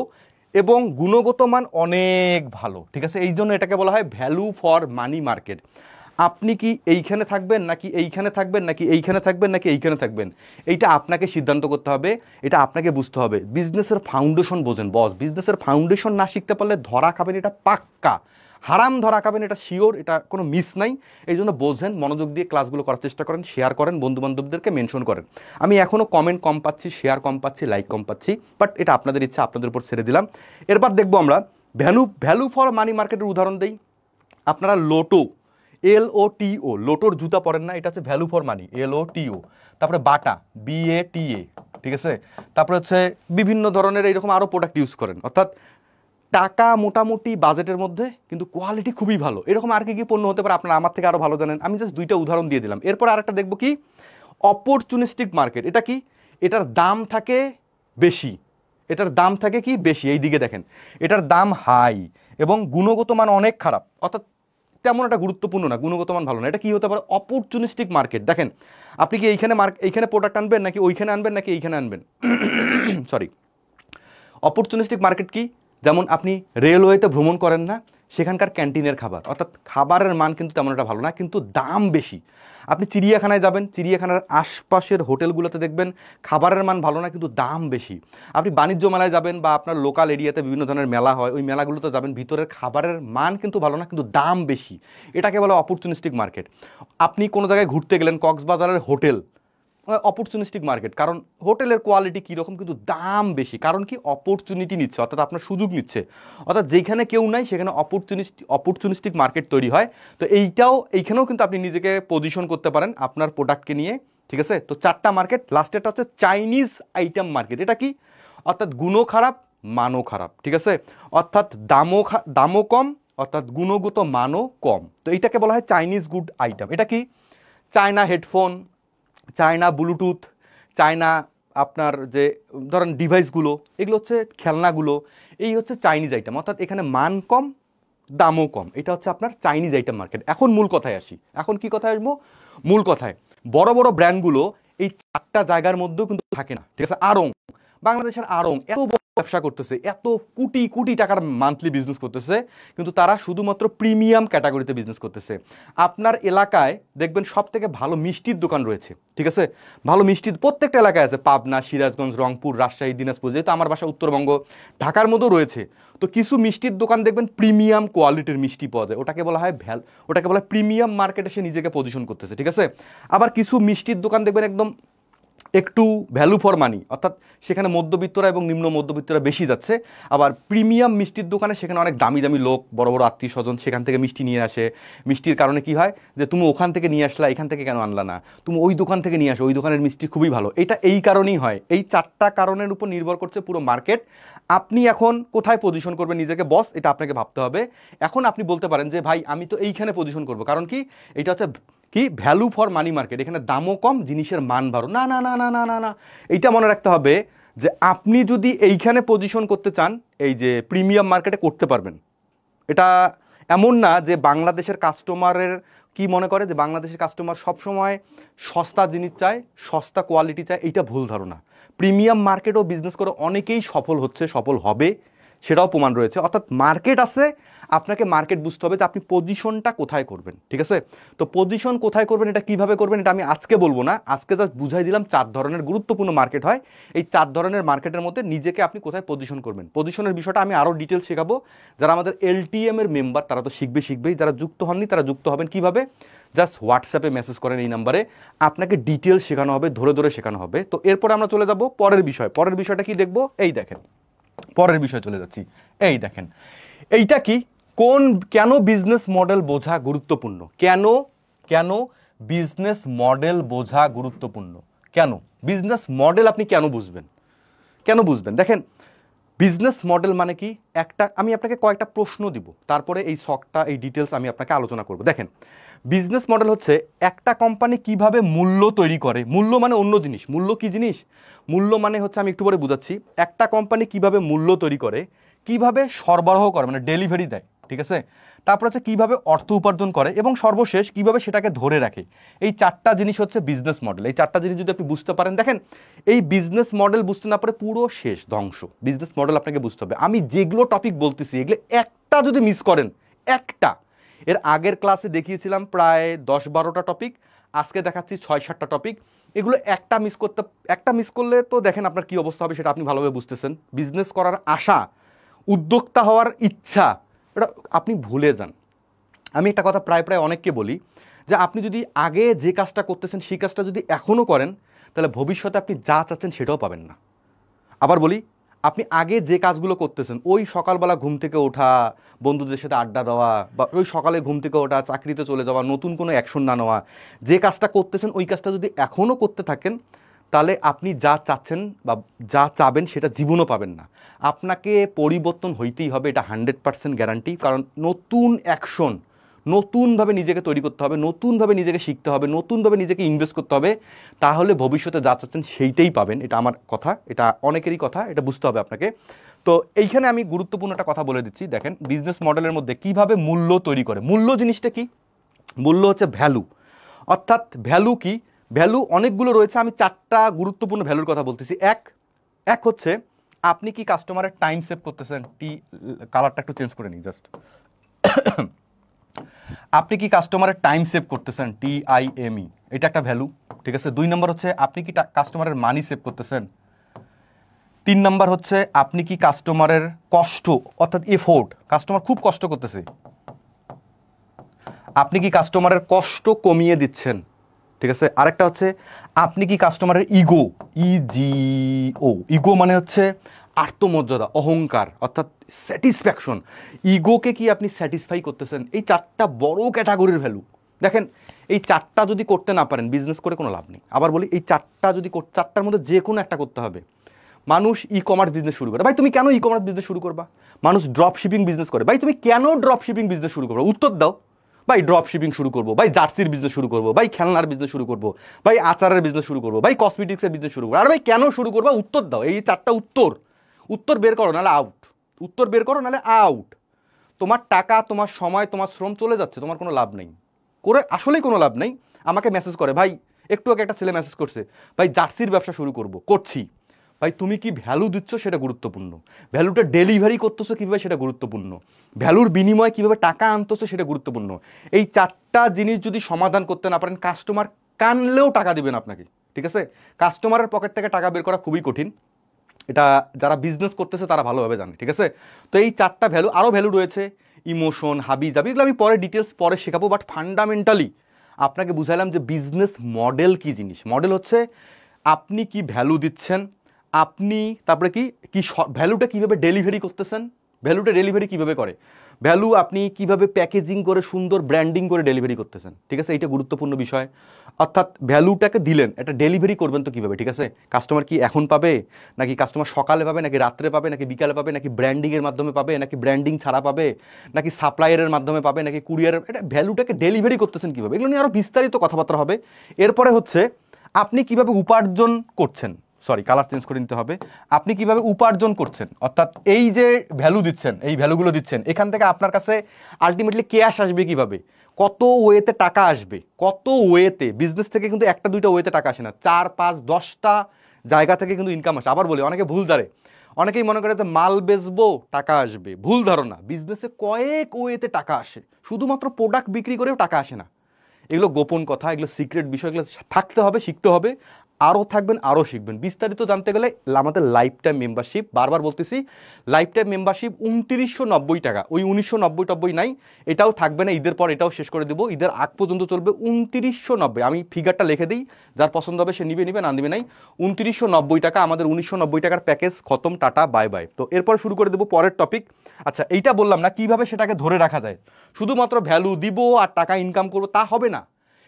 এবং গুণগত মান অনেক ভালো, ঠিক আছে? এই জন্য এটাকে বলা হয় ভ্যালু ফর মানি মার্কেট। আপনি কি এইখানে থাকবেন নাকি এইখানে থাকবেন নাকি এইখানে থাকবেন নাকি এইখানে থাকবেন, এইটা আপনাকে সিদ্ধান্ত করতে হবে, এটা আপনাকে বুঝতে হবে। বিজনেসের ফাউন্ডেশন বোঝেন বস, বিজনেসের ফাউন্ডেশন না শিখতে পারলে ধরা খাবেন, এটা পাক্কা হারাম ধরা খাবেন, এটা শিওর, এটা কোনো মিস নাই। এই জন্য বোঝেন, মনোযোগ দিয়ে ক্লাসগুলো করার চেষ্টা করেন, শেয়ার করেন, বন্ধুবান্ধবদেরকে মেনশন করেন। আমি এখনও কমেন্ট কম পাচ্ছি, শেয়ার কম পাচ্ছি, লাইক কম পাচ্ছি, বাট এটা আপনাদের ইচ্ছা, আপনাদের উপর ছেড়ে দিলাম। এরপর দেখবো আমরা ভ্যালু ফর মানি মার্কেটের উদাহরণ দেই। আপনারা লোটো, LOTO, লোটোর জুতা পরেন না, এটা হচ্ছে ভ্যালু ফর মানি, LOTO। তারপরে বাটা, BATA, ঠিক আছে? তারপরে হচ্ছে বিভিন্ন ধরনের এইরকম আরও প্রোডাক্ট ইউজ করেন, অর্থাৎ টাকা মোটামুটি বাজেটের মধ্যে কিন্তু কোয়ালিটি খুবই ভালো। এরকম আর কি পণ্য হতে পারে, আপনারা আমার থেকে আরও ভালো জানেন, আমি জাস্ট দুইটা উদাহরণ দিয়ে দিলাম। এরপর আরেকটা দেখবো কি, অপরচুনিস্টিক মার্কেট। এটা কি? এটার দাম থাকে বেশি, এটার দাম থাকে কি বেশি, এই দিকে দেখেন, এটার দাম হাই এবং গুণগত মান অনেক খারাপ, অর্থাৎ তেমন একটা গুরুত্বপূর্ণ না, গুণগত মান ভালো না। এটা কি হতে পারে? Opportunistic market. দেখেন, আপনি কি এইখানে প্রোডাক্ট আনবেন নাকি ওইখানে আনবেন নাকি এইখানে আনবেন, সরি। অপরচুনিস্টিক মার্কেট কি? যেমন আপনি রেলওয়েতে ভ্রমণ করেন না, সেখানকার ক্যান্টিনের খাবার, অর্থাৎ খাবারের মান কিন্তু তেমন একটা ভালো না, কিন্তু দাম বেশি। আপনি চিড়িয়াখানায় যাবেন, চিড়িয়াখানার আশপাশের হোটেলগুলোতে দেখবেন খাবারের মান ভালো না, কিন্তু দাম বেশি। আপনি বাণিজ্য মেলায় যাবেন বা আপনার লোকাল এরিয়াতে বিভিন্ন ধরনের মেলা হয়, ওই মেলাগুলোতে যাবেন, ভিতরের খাবারের মান কিন্তু ভালো না, কিন্তু দাম বেশি। এটাকে বলে অপরচুনিস্টিক মার্কেট। আপনি কোনো জায়গায় ঘুরতে গেলেন, কক্সবাজারের হোটেল, অপরচুনিস্টিক মার্কেট, কারণ হোটেলের কোয়ালিটি কীরকম কিন্তু দাম বেশি, কারণ কি? অপরচুনিটি নিচ্ছে, অর্থাৎ আপনার সুযোগ নিচ্ছে, অর্থাৎ যেখানে কেউ নাই সেখানে অপরচুনিস্টিক মার্কেট তৈরি হয়। তো এইখানেও কিন্তু আপনি নিজেকে পজিশন করতে পারেন আপনার প্রোডাক্টকে নিয়ে, ঠিক আছে? তো চারটা মার্কেট, লাস্টেরটা হচ্ছে চাইনিজ আইটেম মার্কেট। এটা কি? অর্থাৎ গুণও খারাপ, মানও খারাপ, ঠিক আছে? অর্থাৎ দামও কম, অর্থাৎ গুণগত মানও কম। তো এইটাকে বলা হয় চাইনিজ গুড আইটেম। এটা কি? China headphone, China Bluetooth, China আপনার যে ধরেন ডিভাইসগুলো, এগুলো হচ্ছে খেলনাগুলো, এই হচ্ছে চাইনিজ আইটেম, অর্থাৎ এখানে মান কম, দামও কম। এটা হচ্ছে আপনার চাইনিজ আইটেম মার্কেট। এখন মূল কথায় আসি। এখন কি কথায় আসবো? মূল কথায়। বড় বড় ব্র্যান্ডগুলো এই চারটা জায়গার মধ্যেও কিন্তু থাকে না, ঠিক আছে? বাংলাদেশের আড়ং এত বড় ব্যবসা করতেছে, এত কোটি কোটি টাকার মান্থলি বিজনেস করতেছে, কিন্তু তারা শুধুমাত্র প্রিমিয়াম ক্যাটাগরিতে বিজনেস করতেছে। আপনার এলাকায় দেখবেন সব থেকে ভালো মিষ্টির দোকান রয়েছে, ঠিক আছে? ভালো মিষ্টির প্রত্যেকটা এলাকায় আছে, পাবনা, সিরাজগঞ্জ, রংপুর, রাজশাহী, দিনাজপুর, যেহেতু আমার বাসা উত্তরবঙ্গ, ঢাকার মধ্যেও রয়েছে। তো কিছু মিষ্টির দোকান দেখবেন প্রিমিয়াম কোয়ালিটির মিষ্টি পাওয়া যায়, ওটাকে বলা হয় ওটাকে বলা হয় প্রিমিয়াম মার্কেটে সে নিজেকে পজিশন করতেছে, ঠিক আছে? আবার কিছু মিষ্টির দোকান দেখবেন একদম একটু ভ্যালু ফর মানি, অর্থাৎ সেখানে মধ্যবিত্তরা এবং নিম্ন মধ্যবিত্তরা বেশি যাচ্ছে। আবার প্রিমিয়াম মিষ্টির দোকানে সেখানে অনেক দামি দামি লোক, বড় বড় আত্মীয় স্বজন সেখান থেকে মিষ্টি নিয়ে আসে। মিষ্টির কারণে কি হয়, যে তুমি ওখান থেকে নিয়ে আসলা, এখান থেকে কেন আনলা না, তুমি ওই দোকান থেকে নিয়ে আসো, ওই দোকানের মিষ্টি খুবই ভালো। এটা এই কারণেই হয়। এই চারটা কারণের উপর নির্ভর করছে পুরো মার্কেট। আপনি এখন কোথায় পজিশন করবেন নিজেকে বস, এটা আপনাকে ভাবতে হবে। এখন আপনি বলতে পারেন যে ভাই আমি তো এইখানে পজিশন করব, কারণ কি? এটা হচ্ছে কি? Value for money market. এখানে দামও কম, জিনিসের মান ভালো। না না না না না না না, এইটা মনে রাখতে হবে যে আপনি যদি এইখানে পজিশন করতে চান, এই যে প্রিমিয়াম মার্কেটে করতে পারবেন। এটা এমন না যে বাংলাদেশের কাস্টমারের কি মনে করে যে বাংলাদেশের কাস্টমার সবসময় সস্তা জিনিস চায়, সস্তা কোয়ালিটি চায়, এইটা ভুল ধারণা। প্রিমিয়াম মার্কেটও বিজনেস করে অনেকেই সফল হচ্ছে, সফল হবে, সেটাও প্রমাণ রয়েছে। অর্থাৎ মার্কেট আছে, আপনাকে মার্কেট বুঝতে হবে যে আপনি পজিশনটা কোথায় করবেন, ঠিক আছে? তো পজিশন কোথায় করবেন, এটা কিভাবে করবেন, এটা আমি আজকে বলবো না, আজকে জাস্ট বুঝাই দিলাম 4 ধরনের গুরুত্বপূর্ণ মার্কেট হয়। এই 4 ধরনের মার্কেটের মধ্যে নিজেকে আপনি কোথায় পজিশন করবেন, পজিশনের বিষয়টা আমি আরও ডিটেলস শেখাবো। যারা আমাদের LTM এর মেম্বার তারা তো শিখবেই, যারা যুক্ত হননি তারা যুক্ত হবেন কিভাবে, জাস্ট হোয়াটসঅ্যাপে মেসেজ করেন এই নাম্বারে, আপনাকে ডিটেলস শেখানো হবে, ধরে ধরে শেখানো হবে। তো এরপরে আমরা চলে যাব পরের বিষয়টা কি দেখবো, এই দেখেন পরের বিষয় চলে যাচ্ছি। এই দেখেন এইটা কি, কেন বিজনেস মডেল বোঝা গুরুত্বপূর্ণ, কেন বিজনেস মডেল বোঝা গুরুত্বপূর্ণ, কেন বিজনেস মডেল আপনি কেন বুঝবেন। দেখেন বিজনেস মডেল মানে কি, আমি আপনাকে কয়েকটা প্রশ্ন দিব, তারপরে এই শখটা এই ডিটেলস আমি আপনাকে আলোচনা করব। দেখেন বিজনেস মডেল হচ্ছে একটা কোম্পানি কিভাবে মূল্য তৈরি করে, মূল্য মানে অন্য জিনিস, মূল্য কি জিনিস, মূল্য মানে হচ্ছে আমি একটু পরে বুঝাচ্ছি, একটা কোম্পানি কিভাবে মূল্য তৈরি করে, কিভাবে সরবরাহ করে মানে ডেলিভারি দেয়, ঠিক আছে, তারপর হচ্ছে কিভাবে অর্থ উপার্জন করে, এবং সর্বশেষ কিভাবে সেটাকে ধরে রাখে। এই 4টা জিনিস হচ্ছে বিজনেস মডেল। এই 4টা জিনিস যদি আপনি বুঝতে পারেন, দেখেন এই বিজনেস মডেল বুঝতে না পারে পুরো শেষ, ধ্বংস। বিজনেস মডেল আপনাকে বুঝতে হবে। আমি যেগুলো টপিক বলতেছি এগুলো একটা যদি মিস করেন, একটা, এর আগের ক্লাসে দেখিয়েছিলাম প্রায় 10-12টা টপিক, আজকে দেখাচ্ছি 6-7টা টপিক, এগুলো একটা মিস করলে তো দেখেন আপনার কি অবস্থা হবে, সেটা আপনি ভালোভাবে বুঝতেছেন। বিজনেস করার আশা, উদ্যোক্তা হওয়ার ইচ্ছা, এটা আপনি ভুলে যান। আমি একটা কথা প্রায় অনেককে বলি যে আপনি যদি আগে যে কাজটা করতেছেন সেই কাজটা যদি এখনও করেন, তাহলে ভবিষ্যতে আপনি যা চাচ্ছেন সেটাও পাবেন না। আবার বলি, আপনি আগে যে কাজগুলো করতেছেন, ওই সকালবেলা ঘুম থেকে ওঠা, বন্ধুদের সাথে আড্ডা দেওয়া, বা ওই সকালে ঘুম থেকে ওঠা, চাকরিতে চলে যাওয়া, নতুন কোনো অ্যাকশন না নেওয়া, যে কাজটা করতেছেন ওই কাজটা যদি এখনও করতে থাকেন, তাহলে আপনি যা চাচ্ছেন বা যা চাবেন সেটা জীবনও পাবেন না। আপনাকে পরিবর্তন হইতেই হবে, এটা 100% গ্যারান্টি। কারণ নতুন অ্যাকশন, নতুনভাবে নিজেকে তৈরি করতে হবে, নতুনভাবে নিজেকে শিখতে হবে, নতুনভাবে নিজেকে ইনভেস্ট করতে হবে, তাহলে ভবিষ্যতে যা চাচ্ছেন সেইটাই পাবেন। এটা আমার কথা, এটা অনেকেরই কথা, এটা বুঝতে হবে আপনাকে। তো এইখানে আমি গুরুত্বপূর্ণ একটা কথা বলে দিচ্ছি। দেখেন বিজনেস মডেলের মধ্যে কিভাবে মূল্য তৈরি করে, মূল্য জিনিসটা কি, মূল্য হচ্ছে ভ্যালু। অর্থাৎ ভ্যালু কি, ভ্যালু অনেকগুলো রয়েছে, আমি 4টা গুরুত্বপূর্ণ ভ্যালুর কথা বলতেছি। এক হচ্ছে আপনি কি কাস্টমারের টাইম সেভ করতেছেন, কালারটা একটু চেঞ্জ করে নিই জাস্ট, আপনি কি কাস্টমারের টাইম সেভ করতেছেন, TIME, এটা একটা ভ্যালু, ঠিক আছে। 2 নম্বর হচ্ছে আপনি কি কাস্টমারের মানি সেভ করতেছেন। 3 নম্বর হচ্ছে আপনি কি কাস্টমারের কষ্ট অর্থাৎ এফোর্ট, কাস্টমার খুব কষ্ট করতেছে, আপনি কি কাস্টমারের কষ্ট কমিয়ে দিচ্ছেন, ঠিক আছে। আরেকটা হচ্ছে আপনি কি কাস্টমারের ইগো মানে হচ্ছে আত্মমর্যাদা, অহংকার, অর্থাৎ স্যাটিসফ্যাকশন, ইগোকে কি আপনি স্যাটিসফাই করতেছেন। এই 4টা বড় ক্যাটাগরির ভ্যালু। দেখেন এই 4টা যদি করতে না পারেন বিজনেস করে কোনো লাভ নেই। আবার বলি, এই 4টার মধ্যে যে কোনো একটা করতে হবে। মানুষ কমার্স বিজনেস শুরু করে, ভাই তুমি কেন কমার্স বিজনেস শুরু করবা। মানুষ ড্রপ শিপিং বিজনেস করে, ভাই তুমি কেন ড্রপ শিপিং বিজনেস শুরু করবা, উত্তর দাও। ভাই ড্রপ শিপিং শুরু করবো, ভাই জার্সির বিজনেস শুরু করবো, ভাই খেলনার বিজনেস শুরু করবো, ভাই আচারের বিজনেস শুরু করবো, ভাই কসমেটিক্সের বিজনেস শুরু করবো। আর ভাই কেন শুরু করবা, উত্তর দাও। এই 4টা উত্তর বের করো, নাহলে আউট। উত্তর বের করো, নাহলে আউট। তোমার টাকা, তোমার সময়, তোমার শ্রম চলে যাচ্ছে, তোমার কোনো লাভ নেই, করে আসলেই কোনো লাভ নেই। আমাকে মেসেজ করে, ভাই একটু আগে একটা ছেলে মেসেজ করছে, ভাই জার্সির ব্যবসা শুরু করছি। ভাই তুমি কি ভ্যালু দিচ্ছ সেটা গুরুত্বপূর্ণ, ভ্যালুটা ডেলিভারি করতেছো কীভাবে সেটা গুরুত্বপূর্ণ, ভ্যালুর বিনিময়ে কীভাবে টাকা আনতেছো সেটা গুরুত্বপূর্ণ। এই 4টা জিনিস যদি সমাধান করতে না পারেন, কাস্টমার কানলেও টাকা দিবেন আপনাকে, ঠিক আছে। কাস্টমারের পকেট থেকে টাকা বের করা খুবই কঠিন, এটা যারা বিজনেস করতেছে তারা ভালোভাবে জানে, ঠিক আছে। তো এই 4টা ভ্যালু, আরও ভ্যালু রয়েছে, ইমোশন, হাবি জাবি, এগুলো আমি পরে ডিটেলস পরে শেখাবো। বাট ফান্ডামেন্টালি আপনাকে বুঝাইলাম যে বিজনেস মডেল কি জিনিস। মডেল হচ্ছে আপনি কি ভ্যালু দিচ্ছেন, আপনি তারপরে কি ভ্যালুটা কীভাবে ডেলিভারি করতেছেন, ভ্যালুটা ডেলিভারি কীভাবে করে, ভ্যালু আপনি কিভাবে প্যাকেজিং করে সুন্দর ব্র্যান্ডিং করে ডেলিভারি করতেছেন, ঠিক আছে। এইটা গুরুত্বপূর্ণ বিষয়। অর্থাৎ ভ্যালুটাকে দিলেন, এটা ডেলিভারি করবেন তো কীভাবে, ঠিক আছে। কাস্টমার কি এখন পাবে, নাকি কাস্টমার সকালে পাবে, নাকি রাত্রে পাবে, নাকি বিকালে পাবে, নাকি ব্র্যান্ডিংয়ের মাধ্যমে পাবে, নাকি ব্র্যান্ডিং ছাড়া পাবে, নাকি সাপ্লায়ারের মাধ্যমে পাবে, নাকি কুরিয়ারের, এটা ভ্যালুটাকে ডেলিভারি করতেছেন কীভাবে, এগুলো নিয়ে আরও বিস্তারিত কথাবার্তা হবে। এরপরে হচ্ছে আপনি কিভাবে উপার্জন করছেন, কালার চেঞ্জ করে নিতে হবে, আপনি কিভাবে উপার্জন করছেন। অর্থাৎ এই যে ভ্যালু দিচ্ছেন, এই ভ্যালুগুলো দিচ্ছেন, এখান থেকে আপনার কাছে আলটিমেটলি ক্যাশ আসবে কিভাবে, কত ওয়েতে টাকা আসবে, কত ওয়েতে। বিজনেস থেকে কিন্তু 1-2টা ওয়েতে টাকা আসে না, 4-5-10টা জায়গা থেকে কিন্তু ইনকাম আসে। আবার বলি, অনেকে ভুল ধরে, অনেকেই মনে করে যে মাল বেচবো টাকা আসবে, ভুল ধারণা। বিজনেসে কয়েক ওয়েতে টাকা আসে, শুধুমাত্র প্রোডাক্ট বিক্রি করেও টাকা আসে না। এগুলো গোপন কথা, এগুলো সিক্রেট বিষয়, এগুলো থাকতে হবে, শিখতে হবে, আরও থাকবেন, আরও শিখবেন। বিস্তারিত জানতে গেলে আমাদের লাইফ টাইম মেম্বারশিপ, বারবার বলতেছি লাইফ টাইম মেম্বারশিপ 2990 টাকা, ওই 1990 নাই, এটাও থাকবে না ঈদের পর, এটাও শেষ করে দেবো, ঈদের আগ পর্যন্ত চলবে 2990। আমি ফিগারটা লিখে দিই, যার পছন্দ হবে সে নিবে, না নিবে নাই। 2990 টাকা আমাদের 1990 টাকার প্যাকেজ খতম, টাটা বাই বাই। তো এরপর শুরু করে দেবো পরের টপিক। আচ্ছা, এইটা বললাম না কিভাবে সেটাকে ধরে রাখা যায়, শুধুমাত্র ভ্যালু দিব আর টাকা ইনকাম করবো তা হবে না,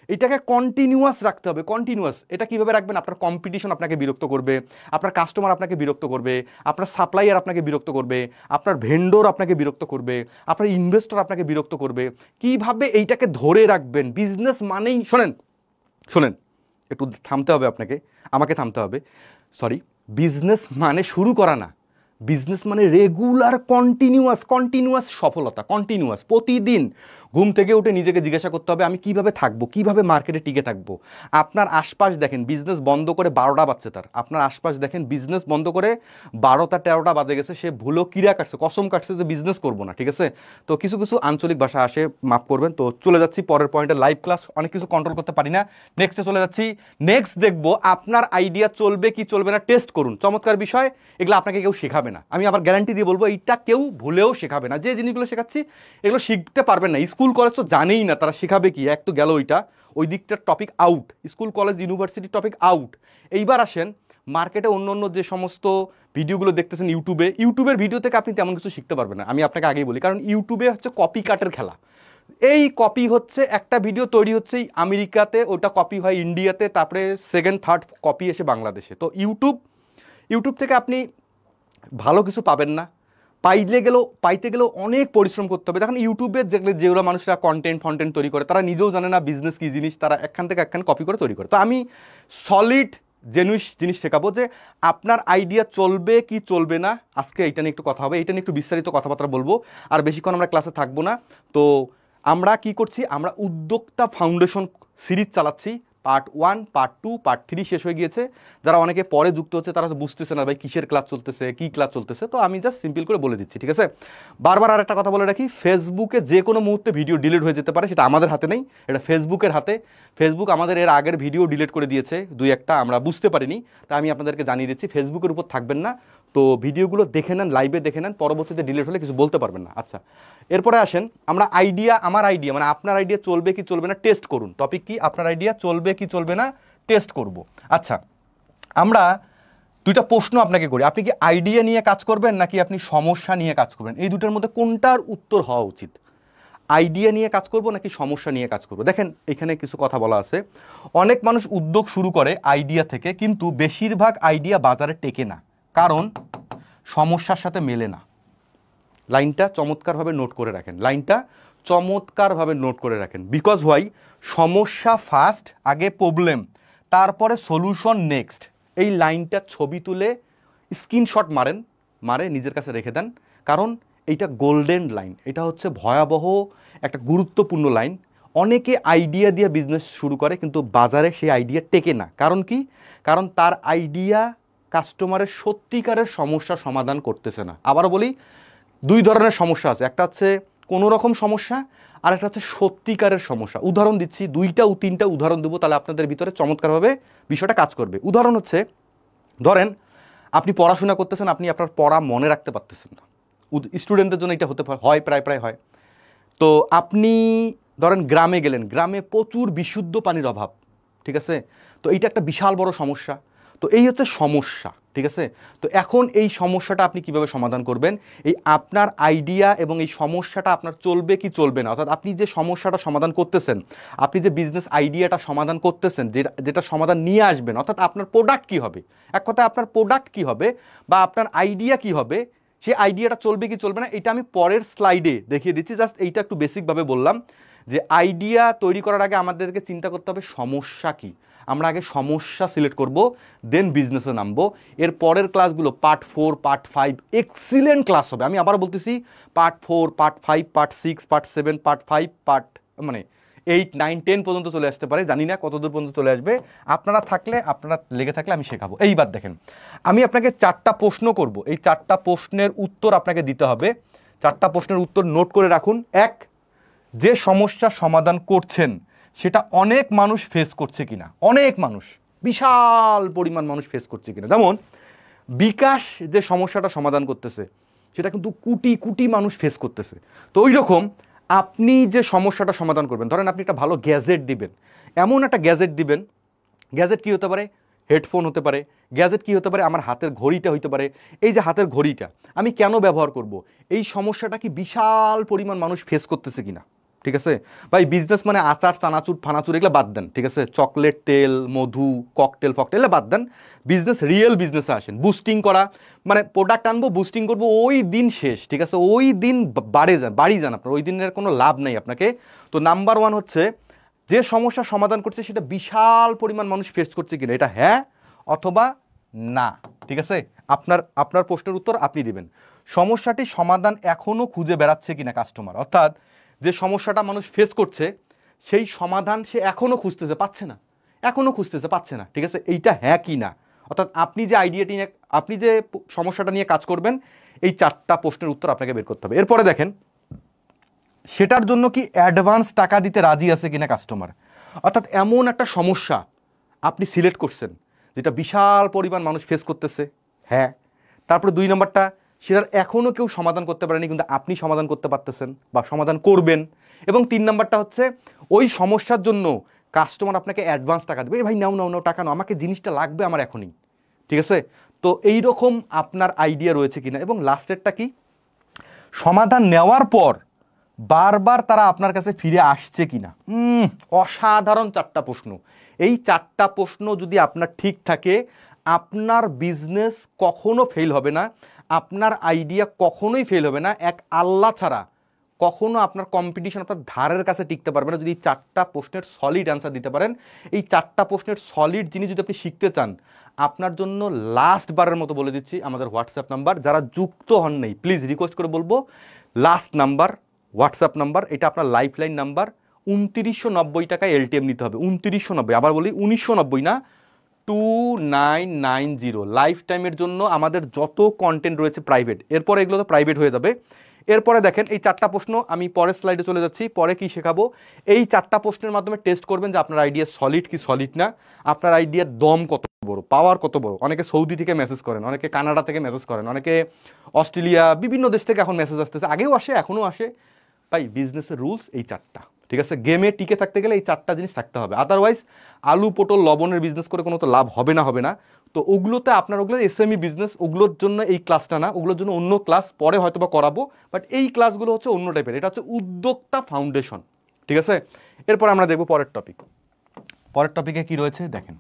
এটাকে কন্টিনিউয়াস রাখতে হবে। কন্টিনিউয়াস এটা কিভাবে রাখবেন? আপনার কম্পিটিশন আপনাকে বিরক্ত করবে, আপনার কাস্টমার আপনাকে বিরক্ত করবে, আপনার সাপ্লাইয়ার আপনাকে বিরক্ত করবে, আপনার ভেন্ডর আপনাকে বিরক্ত করবে, আপনার ইনভেস্টর আপনাকে বিরক্ত করবে। কিভাবে এইটাকে ধরে রাখবেন? বিজনেস মানেই শোনেন শোনেন একটু থামতে হবে আপনাকে, আমাকে থামতে হবে, সরি। বিজনেস মানে শুরু করা না, বিজনেস মানে রেগুলার কন্টিনিউয়াস সফলতা, কন্টিনিউয়াস। প্রতিদিন ঘুম থেকে উঠে নিজেকে জিজ্ঞাসা করতে হবে আমি কিভাবে থাকবো, কিভাবে মার্কেটে টিকে থাকবো। আপনার আশপাশ দেখেন বিজনেস বন্ধ করে 12টা বাজছে তার, আপনার আশপাশ দেখেন বিজনেস বন্ধ করে 12টা 13টা বাজে গেছে, সে ভুলো কিরা কাটছে, কসম কাটছে যে বিজনেস করবো না, ঠিক আছে। তো কিছু কিছু আঞ্চলিক ভাষা আসে, মাফ করবেন। তো চলে যাচ্ছি পরের পয়েন্টে, লাইভ ক্লাস অনেক কিছু কন্ট্রোল করতে পারি না, নেক্সটে চলে যাচ্ছি। নেক্সট দেখবো আপনার আইডিয়া চলবে কি চলবে না টেস্ট করুন। চমৎকার বিষয়, এগুলো আপনাকে কেউ শেখাবে না, আমি আবার গ্যারান্টি দিয়ে বলবো এইটা কেউ ভুলেও শেখাবে না। যে জিনিসগুলো শেখাচ্ছি এগুলো শিখতে পারবেন না, স্কুল কলেজ তো জানেই না তারা শেখাবে কি, এক তো গেল ওইটা, ওই দিকটার টপিক আউট, স্কুল কলেজ ইউনিভার্সিটির টপিক আউট। এইবার আসেন মার্কেটে অন্য অন্য যে সমস্ত ভিডিওগুলো দেখতেছেন ইউটিউবের ভিডিও থেকে আপনি তেমন কিছু শিখতে পারবেন না, আমি আপনাকে আগেই বলি, কারণ ইউটিউবে হচ্ছে কপি কাটের খেলা। এই কপি হচ্ছে একটা ভিডিও তৈরি হচ্ছে আমেরিকাতে, ওটা কপি হয় ইন্ডিয়াতে, তারপরে সেকেন্ড থার্ড কপি এসে বাংলাদেশে। তো ইউটিউব থেকে আপনি ভালো কিছু পাবেন না, পাইতে গেলেও অনেক পরিশ্রম করতে হবে। দেখেন ইউটিউবে যেগুলো মানুষরা কন্টেন্ট তৈরি করে তারা নিজেও জানে না বিজনেস কী জিনিস, তারা একখান থেকে একখান কপি করে তৈরি করে। তো আমি সলিড জেনুইন জিনিস শেখাবো যে আপনার আইডিয়া চলবে কি চলবে না। আজকে এইটা নিয়ে একটু কথা হবে, এইটা নিয়ে একটু বিস্তারিত কথাবার্তা বলবো, আর বেশিক্ষণ আমরা ক্লাসে থাকবো না। তো আমরা কি করছি, আমরা উদ্যোক্তা ফাউন্ডেশন সিরিজ চালাচ্ছি, পার্ট 1, পার্ট 2, পার্ট 3 শেষ হয়ে গিয়েছে। যারা অনেকে পরে যুক্ত হচ্ছে তারা বুঝতেছে না ভাই কিসের ক্লাস চলতেছে, কী ক্লাস চলতেছে, তো আমি জাস্ট সিম্পল করে বলে দিচ্ছি, ঠিক আছে। বারবার আর একটা কথা বলে রাখি, ফেসবুকে যে কোনো মুহূর্তে ভিডিও ডিলিট হয়ে যেতে পারে, সেটা আমাদের হাতে নেই, এটা ফেসবুকের হাতে। ফেসবুক আমাদের এর আগের ভিডিও ডিলিট করে দিয়েছে, 2-1টা আমরা বুঝতে পারিনি, তা আমি আপনাদেরকে জানিয়ে দিচ্ছি ফেসবুকের উপর থাকবেন না। তো ভিডিওগুলো দেখে নেন, লাইভে দেখে নেন, পরবর্তীতে ডিলিট হলে কিছু বলতে পারবেন না। আচ্ছা, এরপরে আসেন আমরা আমার আইডিয়া মানে আপনার আইডিয়া চলবে কি চলবে না টেস্ট করুন। টপিক কি? আপনার আইডিয়া চলবে কি চলবে না টেস্ট করব। আচ্ছা, আমরা দুইটা প্রশ্ন আপনাকে করি, আপনি কি আইডিয়া নিয়ে কাজ করবেন নাকি আপনি সমস্যা নিয়ে কাজ করবেন? এই দুটার মধ্যে কোনটার উত্তর হওয়া উচিত? আইডিয়া নিয়ে কাজ করব নাকি সমস্যা নিয়ে কাজ করব? দেখেন এখানে কিছু কথা বলা আছে, অনেক মানুষ উদ্যোগ শুরু করে আইডিয়া থেকে, কিন্তু বেশিরভাগ আইডিয়া বাজারে টেকে না, কারণ সমস্যার সাথে মেলে না। লাইনটা চমৎকারভাবে নোট করে রাখেন, বিকজ হোয়াই? সমস্যা ফার্স্ট, আগে প্রবলেম, তারপরে সলিউশন নেক্সট। এই লাইনটা ছবি তুলে স্ক্রিনশট মারে নিজের কাছে রেখে দেন, কারণ এইটা গোল্ডেন লাইন, এটা হচ্ছে ভয়াবহ একটা গুরুত্বপূর্ণ লাইন। অনেকে আইডিয়া দিয়ে বিজনেস শুরু করে কিন্তু বাজারে সেই আইডিয়া টেকে না। কারণ কি? কারণ তার আইডিয়া কাস্টমারের সত্যিকারের সমস্যা সমাধান করতেছে না। আবারও বলি, 2 ধরনের সমস্যা আছে, একটা হচ্ছে কোনো রকম সমস্যা, আর একটা হচ্ছে সত্যিকারের সমস্যা। উদাহরণ দিচ্ছি, 2-3টা উদাহরণ দেবো, তাহলে আপনাদের ভিতরে চমৎকারভাবে বিষয়টা কাজ করবে। উদাহরণ হচ্ছে, ধরেন আপনি পড়াশোনা করতেছেন, আপনি আপনার পড়া মনে রাখতে পারতেছেন না, স্টুডেন্টদের জন্য এটা হতে হয়, প্রায় হয়। তো আপনি ধরেন গ্রামে গেলেন, গ্রামে প্রচুর বিশুদ্ধ পানির অভাব, ঠিক আছে, তো এইটা একটা বিশাল বড় সমস্যা। তো এই হচ্ছে সমস্যা, ঠিক আছে। তো এখন এই সমস্যাটা আপনি কিভাবে সমাধান করবেন? এই আপনার আইডিয়া এবং এই সমস্যাটা আপনার চলবে কি চলবে না, অর্থাৎ আপনি যে সমস্যাটা সমাধান করতেছেন, আপনি যে বিজনেস আইডিয়াটা সমাধান করতেছেন, যেটা সমাধান নিয়ে আসবেন, অর্থাৎ আপনার প্রোডাক্ট কী হবে, এক কথা আপনার প্রোডাক্ট কী হবে বা আপনার আইডিয়া কী হবে, সেই আইডিয়াটা চলবে কি চলবে না, এটা আমি পরের স্লাইডে দেখিয়ে দিচ্ছি। জাস্ট এইটা একটু বেসিকভাবে বললাম যে আইডিয়া তৈরি করার আগে আমাদেরকে চিন্তা করতে হবে সমস্যা কি। আমরা আগে সমস্যা সিলেক্ট করব, দেন বিজনেসে নামবো। এর পরের ক্লাসগুলো পার্ট 4, পার্ট 5 এক্সিলেন্ট ক্লাস হবে। আমি আবার বলতেছি, part 4, part 5, part 6, part 7, part 5, part মানে 8, 9, 10 পর্যন্ত চলে আসতে পারে, জানি না কতদূর পর্যন্ত চলে আসবে। আপনারা থাকলে, আপনারা লেগে থাকলে আমি শেখাবো। এইবার দেখেন, আমি আপনাকে 4টা প্রশ্ন করব, এই 4টা প্রশ্নের উত্তর আপনাকে দিতে হবে। 4টা প্রশ্নের উত্তর নোট করে রাখুন। 1, যে সমস্যা সমাধান করছেন সেটা অনেক মানুষ ফেস করছে কিনা, অনেক মানুষ, বিশাল পরিমাণ মানুষ ফেস করছে কিনা। যেমন বিকাশ যে সমস্যাটা সমাধান করতেছে সেটা কিন্তু কোটি কোটি মানুষ ফেস করতেছে। তো ওই রকম আপনি যে সমস্যাটা সমাধান করবেন, ধরেন আপনি একটা ভালো গ্যাজেট দিবেন, এমন একটা গ্যাজেট দিবেন, গ্যাজেট কী হতে পারে, হেডফোন হতে পারে, গ্যাজেট কী হতে পারে, আমার হাতের ঘড়িটা হইতে পারে। এই যে হাতের ঘড়িটা আমি কেন ব্যবহার করব, এই সমস্যাটা কি বিশাল পরিমাণ মানুষ ফেস করতেছে কিনা, ঠিক আছে ভাই। বিজনেস মানে আচার চানাচুর ফানাচুর এগুলো বাদ দেন, ঠিক আছে, চকলেট তেল মধু ককটেল ফকটেল বাদ দেন। বিজনেস, রিয়েল বিজনেসে আসেন। বুস্টিং করা মানে প্রোডাক্ট আনবো, বুস্টিং করবো, ওই দিন শেষ, ঠিক আছে, ওই দিন বাড়ি যান আপনার, ওই দিনের কোনো লাভ নাই আপনাকে। তো নাম্বার 1 হচ্ছে যে সমস্যার সমাধান করছে সেটা বিশাল পরিমাণ মানুষ ফেস করছে কিনা, এটা হ্যাঁ অথবা না, ঠিক আছে। আপনার প্রশ্নের উত্তর আপনি দিবেন। সমস্যাটি সমাধান এখনো খুঁজে বেড়াচ্ছে কিনা কাস্টমার, অর্থাৎ যে সমস্যাটা মানুষ ফেস করছে সেই সমাধান সে এখনো খুঁজতেছে, পাচ্ছে না, এখনো খুঁজতেছে, পাচ্ছে না, ঠিক আছে, এইটা হ্যাঁ কি না। অর্থাৎ আপনি যে আইডিয়াটি নিয়ে, আপনি যে সমস্যাটা নিয়ে কাজ করবেন, এই 4টা প্রশ্নের উত্তর আপনাকে বের করতে হবে। এরপরে দেখেন, সেটার জন্য কি অ্যাডভান্স টাকা দিতে রাজি আছে কিনা কাস্টমার। অর্থাৎ এমন একটা সমস্যা আপনি সিলেক্ট করছেন যেটা বিশাল পরিমাণ মানুষ ফেস করতেছে, হ্যাঁ। তারপরে 2 নম্বরটা, সেটার এখনও কেউ সমাধান করতে পারেনি কিন্তু আপনি সমাধান করতে পারতেছেন বা সমাধান করবেন। এবং 3 নম্বরটা হচ্ছে ওই সমস্যার জন্য কাস্টমার আপনাকে অ্যাডভান্স টাকা দেবে, ভাই নাও নাও নাও টাকা নাও, আমাকে জিনিসটা লাগবে আমার এখনই, ঠিক আছে। তো এই রকম আপনার আইডিয়া রয়েছে কিনা। এবং লাস্টেরটা কি, সমাধান নেওয়ার পর বারবার তারা আপনার কাছে ফিরে আসছে কিনা। অসাধারণ 4টা প্রশ্ন। এই 4টা প্রশ্ন যদি আপনার ঠিক থাকে, আপনার বিজনেস কখনো ফেল হবে না, আপনার আইডিয়া কখনোই ফেল হবে না। এক আল্লাহ ছাড়া কখনো আপনার কম্পিটিশন আপনার ধারের কাছে টিকতে পারবে না যদি 4টা প্রশ্নের সলিড অ্যান্সার দিতে পারেন। এই 4টা প্রশ্নের সলিড জিনিস যদি আপনি শিখতে চান, আপনার জন্য লাস্ট বারের মতো বলে দিচ্ছি আমাদের হোয়াটসঅ্যাপ নাম্বার, যারা যুক্ত হন নেই প্লিজ রিকোয়েস্ট করে বলবো, লাস্ট নাম্বার হোয়াটসঅ্যাপ নাম্বার, এটা আপনার লাইফলাইন নাম্বার। 2990 টাকায় এলটিএম নিতে হবে, 2990, আবার বলি 1990 না, 2990 লাইফ টাইমের জন্য। আমাদের যত কন্টেন্ট রয়েছে প্রাইভেট, এরপরে এগুলো তো প্রাইভেট হয়ে যাবে। এরপরে দেখেন এই 4টা প্রশ্ন, আমি পরের স্লাইডে চলে যাচ্ছি, পরে কি শেখাবো। এই 4টা প্রশ্নের মাধ্যমে টেস্ট করবেন যে আপনার আইডিয়া সলিড কি সলিড না, আপনার আইডিয়ার দম কত বড়, পাওয়ার কত বড়। অনেকে সৌদি থেকে মেসেজ করেন, অনেকে কানাডা থেকে মেসেজ করেন, অনেকে অস্ট্রেলিয়া, বিভিন্ন দেশ থেকে এখন মেসেজ আসতেছে, আগেও আসে এখনও আসে। ভাই বিজনেসের রুলস এই 4টা, ঠিক আছে। গেমে টিকে থাকতে গেলে এই 4টা জিনিস থাকতে হবে, আদারওয়াইজ আলু পটল লবণের বিজনেস করে কোনো তো লাভ হবে না। তো ওগুলোতে আপনার, ওগুলো এসএমই বিজনেস, ওগুলোর জন্য এই ক্লাসটা না, ওগুলোর জন্য অন্য ক্লাস পরে হয়তো বা করাবো, বাট এই ক্লাসগুলো হচ্ছে অন্য টাইপের, এটা হচ্ছে উদ্যোক্তা ফাউন্ডেশন, ঠিক আছে। এরপর আমরা দেখবো পরের টপিক। পরের টপিকে কি রয়েছে দেখেন,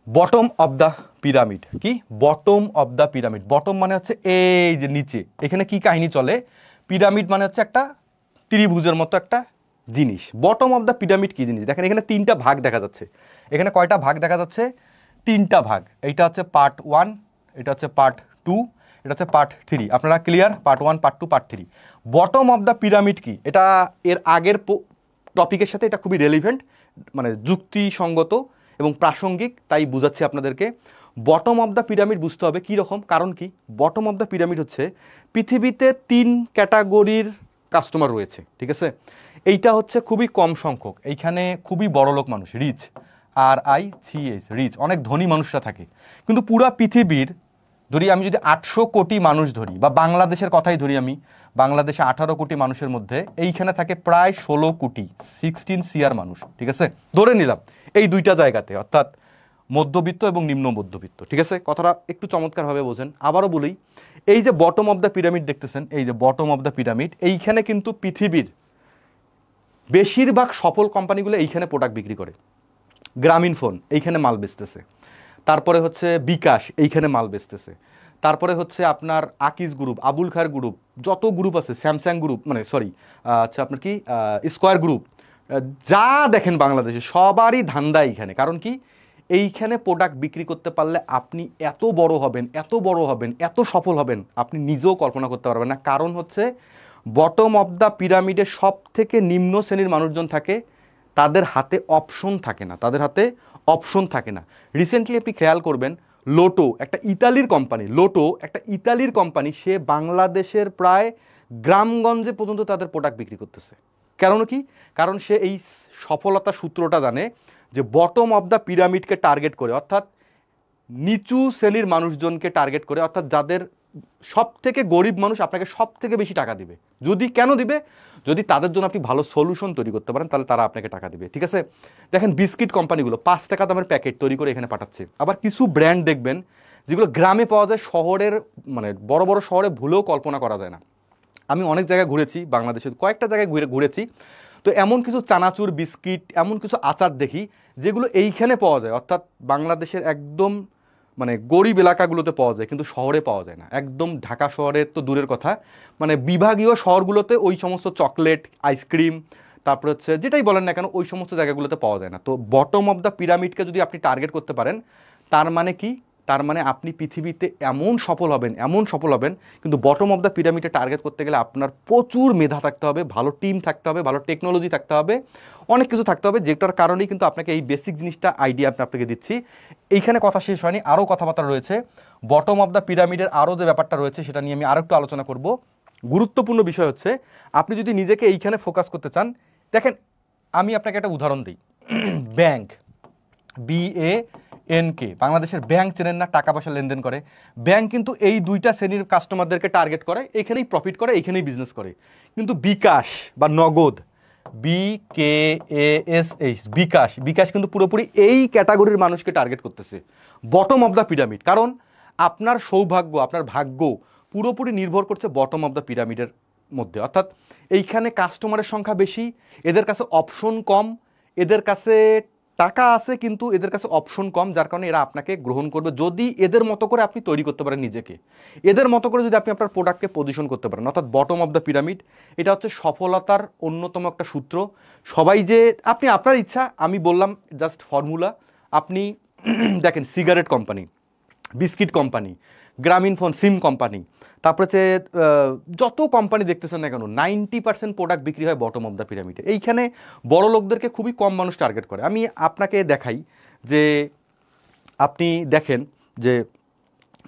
বটম অফ দ্য পিরামিড। কি bottom of the pyramid? Bottom মানে হচ্ছে এই যে নিচে, এখানে কি কাহিনী চলে, পিরামিড মানে হচ্ছে একটা ত্রিভুজের মতো একটা জিনিস। বটম অফ দ্য পিরামিড কি জিনিস দেখেন, এখানে 3টা ভাগ দেখা যাচ্ছে। এখানে কয়টা ভাগ দেখা যাচ্ছে? 3টা ভাগ। এইটা হচ্ছে পার্ট 1, এটা হচ্ছে পার্ট 2, এটা হচ্ছে পার্ট 3। আপনারা clear? Part 1, part 2, part 3। Bottom of the pyramid কি, এটা এর আগের টপিকের সাথে এটা খুবই রেলিভেন্ট, মানে যুক্তিসঙ্গত এবং প্রাসঙ্গিক, তাই বুঝাচ্ছি আপনাদেরকে। বটম অফ দ্য পিরামিড বুঝতে হবে কী রকম, কারণ কি, বটম অফ দ্য পিরামিড হচ্ছে পৃথিবীতে 3 ক্যাটাগরির কাস্টমার রয়েছে, ঠিক আছে। এইটা হচ্ছে খুবই কম সংখ্যক, এইখানে খুবই বড়লোক মানুষ, রিচ, RICH, রিচ, অনেক ধনী মানুষরা থাকে। কিন্তু পুরা পৃথিবীর আমি যদি 800 কোটি মানুষ ধরি, বা বাংলাদেশের কথাই ধরি, আমি বাংলাদেশে 18 কোটি মানুষের মধ্যে এইখানে থাকে প্রায় 16 কোটি, 16 CR মানুষ, ঠিক আছে, ধরে নিলাম এই 2টা জায়গাতে, অর্থাৎ মধ্যবিত্ত এবং নিম্ন মধ্যবিত্ত, ঠিক আছে। কথাটা একটু চমৎকারভাবে বোঝেন। আবারও বলি, এই যে বটম অফ দ্য পিরামিড দেখতেছেন, এই যে বটম অফ দ্য পিরামিড, এইখানে কিন্তু পৃথিবীর বেশিরভাগ সফল কোম্পানিগুলো এইখানে প্রোডাক্ট বিক্রি করে। গ্রামীণ ফোন এইখানে মাল বেচতেছে, তারপরে হচ্ছে বিকাশ এইখানে মাল বেচতেছে, তারপরে হচ্ছে আপনার আকিজ গ্রুপ, আবুল খায়ের গ্রুপ, যত গ্রুপ আছে, স্যামসাং গ্রুপ, মানে সরি আচ্ছা আপনার কি স্কয়ার গ্রুপ, যা দেখেন বাংলাদেশে সবারই ধান্দা এইখানে। কারণ কি, এইখানে প্রোডাক্ট বিক্রি করতে পারলে আপনি এত বড় হবেন, এত বড় হবেন, এত সফল হবেন, আপনি নিজেও কল্পনা করতে পারবেন না। কারণ হচ্ছে বটম অফ দ্য পিরামিডে সব থেকে নিম্ন শ্রেণীর মানুষজন থাকে, তাদের হাতে অপশন থাকে না, তাদের হাতে অপশন থাকে না। রিসেন্টলি আপনি খেয়াল করবেন, লোটো একটা ইতালির কোম্পানি, লোটো একটা ইতালির কোম্পানি, সে বাংলাদেশের প্রায় গ্রামগঞ্জে পর্যন্ত তাদের প্রোডাক্ট বিক্রি করতেছে। কারণ কি? কারণ সে এই সফলতা সূত্রটা জানে যে বটম অফ দ্য পিরামিডকে টার্গেট করে, অর্থাৎ নিচু শ্রেণীর মানুষজনকে টার্গেট করে, অর্থাৎ যাদের সব থেকে গরিব মানুষ আপনাকে সব থেকে বেশি টাকা দিবে। যদি কেন দিবে? যদি তাদের জন্য আপনি ভালো সলিউশন তৈরি করতে পারেন, তাহলে তারা আপনাকে টাকা দিবে। ঠিক আছে, দেখেন বিস্কিট কোম্পানিগুলো 5 টাকা দামের প্যাকেট তৈরি করে এখানে পাঠাচ্ছে। আবার কিছু ব্র্যান্ড দেখবেন যেগুলো গ্রামে পাওয়া যায়, শহরের মানে বড় বড় শহরে ভুলেও কল্পনা করা যায় না। আমি অনেক জায়গায় ঘুরেছি, বাংলাদেশের কয়েকটা জায়গায় ঘুরেছি, তো এমন কিছু চানাচুর বিস্কিট, এমন কিছু আচার দেখি যেগুলো এইখানে পাওয়া যায়, অর্থাৎ বাংলাদেশের একদম মানে গরিব এলাকাগুলোতে পাওয়া যায়, কিন্তু শহরে পাওয়া যায় না। একদম ঢাকা শহরের তো দূরের কথা, মানে বিভাগীয় শহরগুলোতে ওই সমস্ত চকলেট, আইসক্রিম, তারপরে হচ্ছে যেটাই বলেন না কেন, ওই সমস্ত জায়গাগুলোতে পাওয়া যায় না। তো বটম অফ দ্য পিরামিডকে যদি আপনি টার্গেট করতে পারেন, তার মানে কি? তার মানে আপনি পৃথিবীতে এমন সফল হবেন, এমন সফল হবেন। কিন্তু বটম অফ দ্য পিরামিডে টার্গেট করতে গেলে আপনার প্রচুর মেধা থাকতে হবে, ভালো টিম থাকতে হবে, ভালো টেকনোলজি থাকতে হবে, অনেক কিছু থাকতে হবে, যেটার কারণেই কিন্তু আপনাকে এই বেসিক জিনিসটা আইডিয়া আপনাকে দিচ্ছি। এইখানে কথা শেষ হয়নি, আরও কথাবার্তা রয়েছে। বটম অফ দ্য পিরামিডের আরও যে ব্যাপারটা রয়েছে সেটা নিয়ে আমি আরও একটু আলোচনা করব। গুরুত্বপূর্ণ বিষয় হচ্ছে, আপনি যদি নিজেকে এইখানে ফোকাস করতে চান, দেখেন আমি আপনাকে একটা উদাহরণ দিই। ব্যাংক, BANK, বাংলাদেশের ব্যাংক চেনেন না? টাকা পয়সা লেনদেন করে। ব্যাংক কিন্তু এই দুইটা শ্রেণীর কাস্টমারদেরকে টার্গেট করে, এখানেই প্রফিট করে, এখানেই বিজনেস করে। কিন্তু বিকাশ বা নগদ, BKASH, বিকাশ, বিকাশ কিন্তু পুরোপুরি এই ক্যাটাগরির মানুষকে টার্গেট করতেছে, বটম অফ দ্য পিরামিড। কারণ আপনার সৌভাগ্য, আপনার ভাগ্য পুরোপুরি নির্ভর করছে বটম অফ দ্য পিরামিডের মধ্যে। অর্থাৎ এইখানে কাস্টমারের সংখ্যা বেশি, এদের কাছে অপশন কম, এদের কাছে টাকা আছে কিন্তু এদের কাছে অপশন কম, যার কারণে এরা আপনাকে গ্রহণ করবে যদি এদের মতো করে আপনি তৈরি করতে পারেন নিজেকে, এদের মতো করে যদি আপনি আপনার প্রোডাক্টকে পজিশন করতে পারেন। অর্থাৎ বটম অফ দ্য পিরামিড এটা হচ্ছে সফলতার অন্যতম একটা সূত্র। সবাই যে আপনি আপনার ইচ্ছা, আমি বললাম জাস্ট ফর্মুলা। আপনি দেখেন সিগারেট কোম্পানি, বিস্কিট কোম্পানি, গ্রামীণ ফোন, সিম কোম্পানি, তারপরে হচ্ছে যত কোম্পানি দেখতেছেন না কেন, 90% প্রোডাক্ট বিক্রি হয় বটম অফ দ্য পিরামিডে। এইখানে বড় লোকদেরকে খুবই কম মানুষ টার্গেট করে। আমি আপনাকে দেখাই যে আপনি দেখেন যে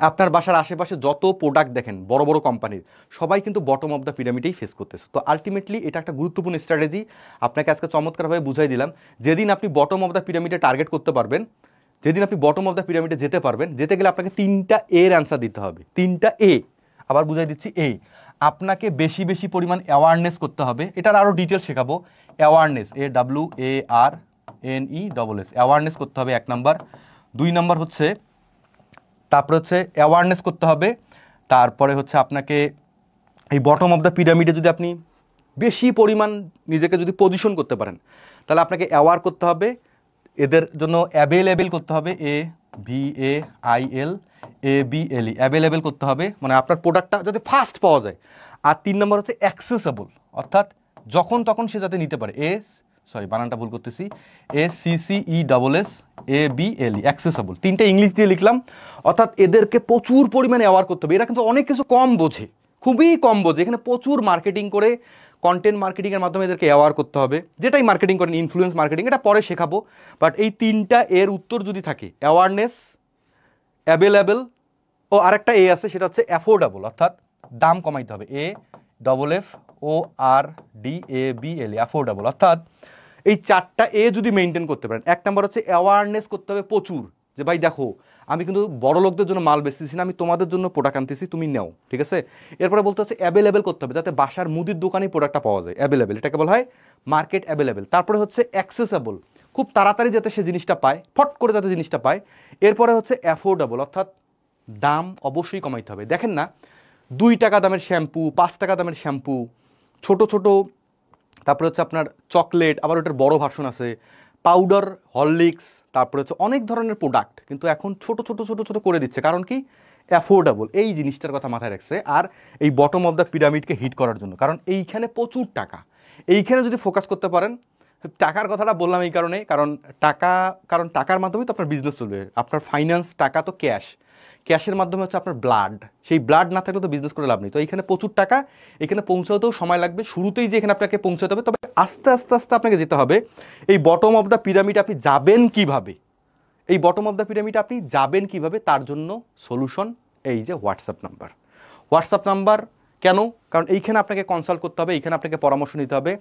আপনার বাসার আশেপাশে যত প্রোডাক্ট দেখেন বড় বড় কোম্পানির, সবাই কিন্তু বটম অফ দ্য পিরামিডেই ফেস করতেছে। তো আলটিমেটলি এটা একটা গুরুত্বপূর্ণ স্ট্র্যাটেজি, আপনাকে আজকে চমৎকারভাবে বুঝাই দিলাম। যেদিন আপনি বটম অফ দ্য পিরামিডে টার্গেট করতে পারবেন, যেদিন আপনি বটম অফ দ্য পিরামিডে যেতে পারবেন, যেতে গেলে আপনাকে 3টা এর অ্যান্সার দিতে হবে। 3টা এ, আবার বুঝাই দিচ্ছি। আপনাকে বেশি বেশি পরিমাণ অ্যাওয়ারনেস করতে হবে, এটার আরও ডিটেলস শেখাবো। অ্যাওয়ারনেস, AWARNESS, অ্যাওয়ারনেস করতে হবে 1 নাম্বার। 2 নাম্বার হচ্ছে, তারপরে হচ্ছে অ্যাওয়ারনেস করতে হবে। তারপরে হচ্ছে আপনাকে এই বটম অফ দ্য পিরামিডে যদি আপনি বেশি পরিমাণ নিজেকে যদি পজিশন করতে পারেন, তাহলে আপনাকে অ্যাওয়ার করতে হবে, এদের জন্য অ্যাভেলেবেল করতে হবে, AVAILABLE, অ্যাভেলেবেল করতে হবে, মানে আপনার প্রোডাক্টটা যাতে ফাস্ট পাওয়া যায়। আর 3 নম্বর হচ্ছে অ্যাক্সেসেবল, অর্থাৎ যখন তখন সে যাতে নিতে পারে। বানানটা ভুল করতেছি, ACCESSABLE, অ্যাক্সেসেবল। 3টা ইংলিশ দিয়ে লিখলাম। অর্থাৎ এদেরকে প্রচুর পরিমাণে অ্যাওয়ার করতে হবে। এরা কিন্তু অনেক কিছু কম বোঝে, খুবই কম বোঝে। এখানে প্রচুর মার্কেটিং করে, কন্টেন্ট মার্কেটিংয়ের মাধ্যমে এদেরকে অ্যাওয়ার করতে হবে। যেটাই মার্কেটিং করেন, ইনফ্লুয়েন্স মার্কেটিং, এটা পরে শেখাবো। বাট এই 3টা এর উত্তর যদি থাকে, অ্যাওয়ারনেস, অ্যাভেলেবেল, ও আরেকটা এ আছে, সেটা হচ্ছে অ্যাফোর্ডেবল, অর্থাৎ দাম কমাইতে হবে, AFFORDABLE, অ্যাফোর্ডেবল। অর্থাৎ এই 4টা এ যদি মেনটেন করতে পারেন। 1 নম্বর হচ্ছে অ্যাওয়ারনেস করতে হবে প্রচুর, যে ভাই দেখো আমি কিন্তু বড় লোকদের জন্য মাল বেচতেছি না, আমি তোমাদের জন্য প্রোডাক্ট আনতেছি, তুমি নাও, ঠিক আছে। এরপরে বলতে হচ্ছে অ্যাভেলেবেল করতে হবে, যাতে বাসার মুদির দোকানেই প্রোডাক্টটা পাওয়া যায়, অ্যাভেলেবেল, এটাকে বলা হয় মার্কেট অ্যাভেলেবেল। তারপরে হচ্ছে অ্যাক্সেসেবল, খুব তাড়াতাড়ি যাতে সে জিনিসটা পায়, ফট করে যাতে জিনিসটা পায়। এরপরে হচ্ছে অ্যাফোর্ডেবল, অর্থাৎ দাম অবশ্যই কমাইতে হবে। দেখেন না, 2 টাকা দামের শ্যাম্পু, 5 টাকা দামের শ্যাম্পু, ছোট ছোট, তারপরে হচ্ছে আপনার চকলেট, আবার ওটার বড় ভার্সন আছে, পাউডার, হরলিক্স, তারপরে হচ্ছে অনেক ধরনের প্রোডাক্ট কিন্তু এখন ছোট ছোট ছোট ছোট করে দিচ্ছে। কারণ কি? অ্যাফোর্ডেবল, এই জিনিসটার কথা মাথায় রাখছে। আর এই বটম অফ দ্য পিরামিডকে হিট করার জন্য, কারণ এইখানে প্রচুর টাকা, এইখানে যদি ফোকাস করতে পারেন টাকার কথাটা বললাম এই কারণে, কারণ টাকার মাধ্যমেই তো আপনার বিজনেস চলবে। আপনার ফাইন্যান্স, টাকা তো ক্যাশের মাধ্যমে হচ্ছে আপনার ব্লাড। সেই ব্লাড না থাকলে তো বিজনেস করে লাভ নেই। তো এইখানে প্রচুর টাকা, এখানে পৌঁছাতেও সময় লাগবে। শুরুতেই যে এখানে আপনাকে পৌঁছাতে হবে, তবে আস্তে আস্তে আস্তে আপনাকে যেতে হবে। এই বটম অফ দ্য পিরামিড আপনি যাবেন কিভাবে, এই বটম অফ দ্য পিরামিড আপনি যাবেন কিভাবে, তার জন্য সলিউশন এই যে হোয়াটসঅ্যাপ নাম্বার। কেন? কারণ এইখানে আপনাকে কনসাল্ট করতে হবে, এইখানে আপনাকে পরামর্শ নিতে হবে।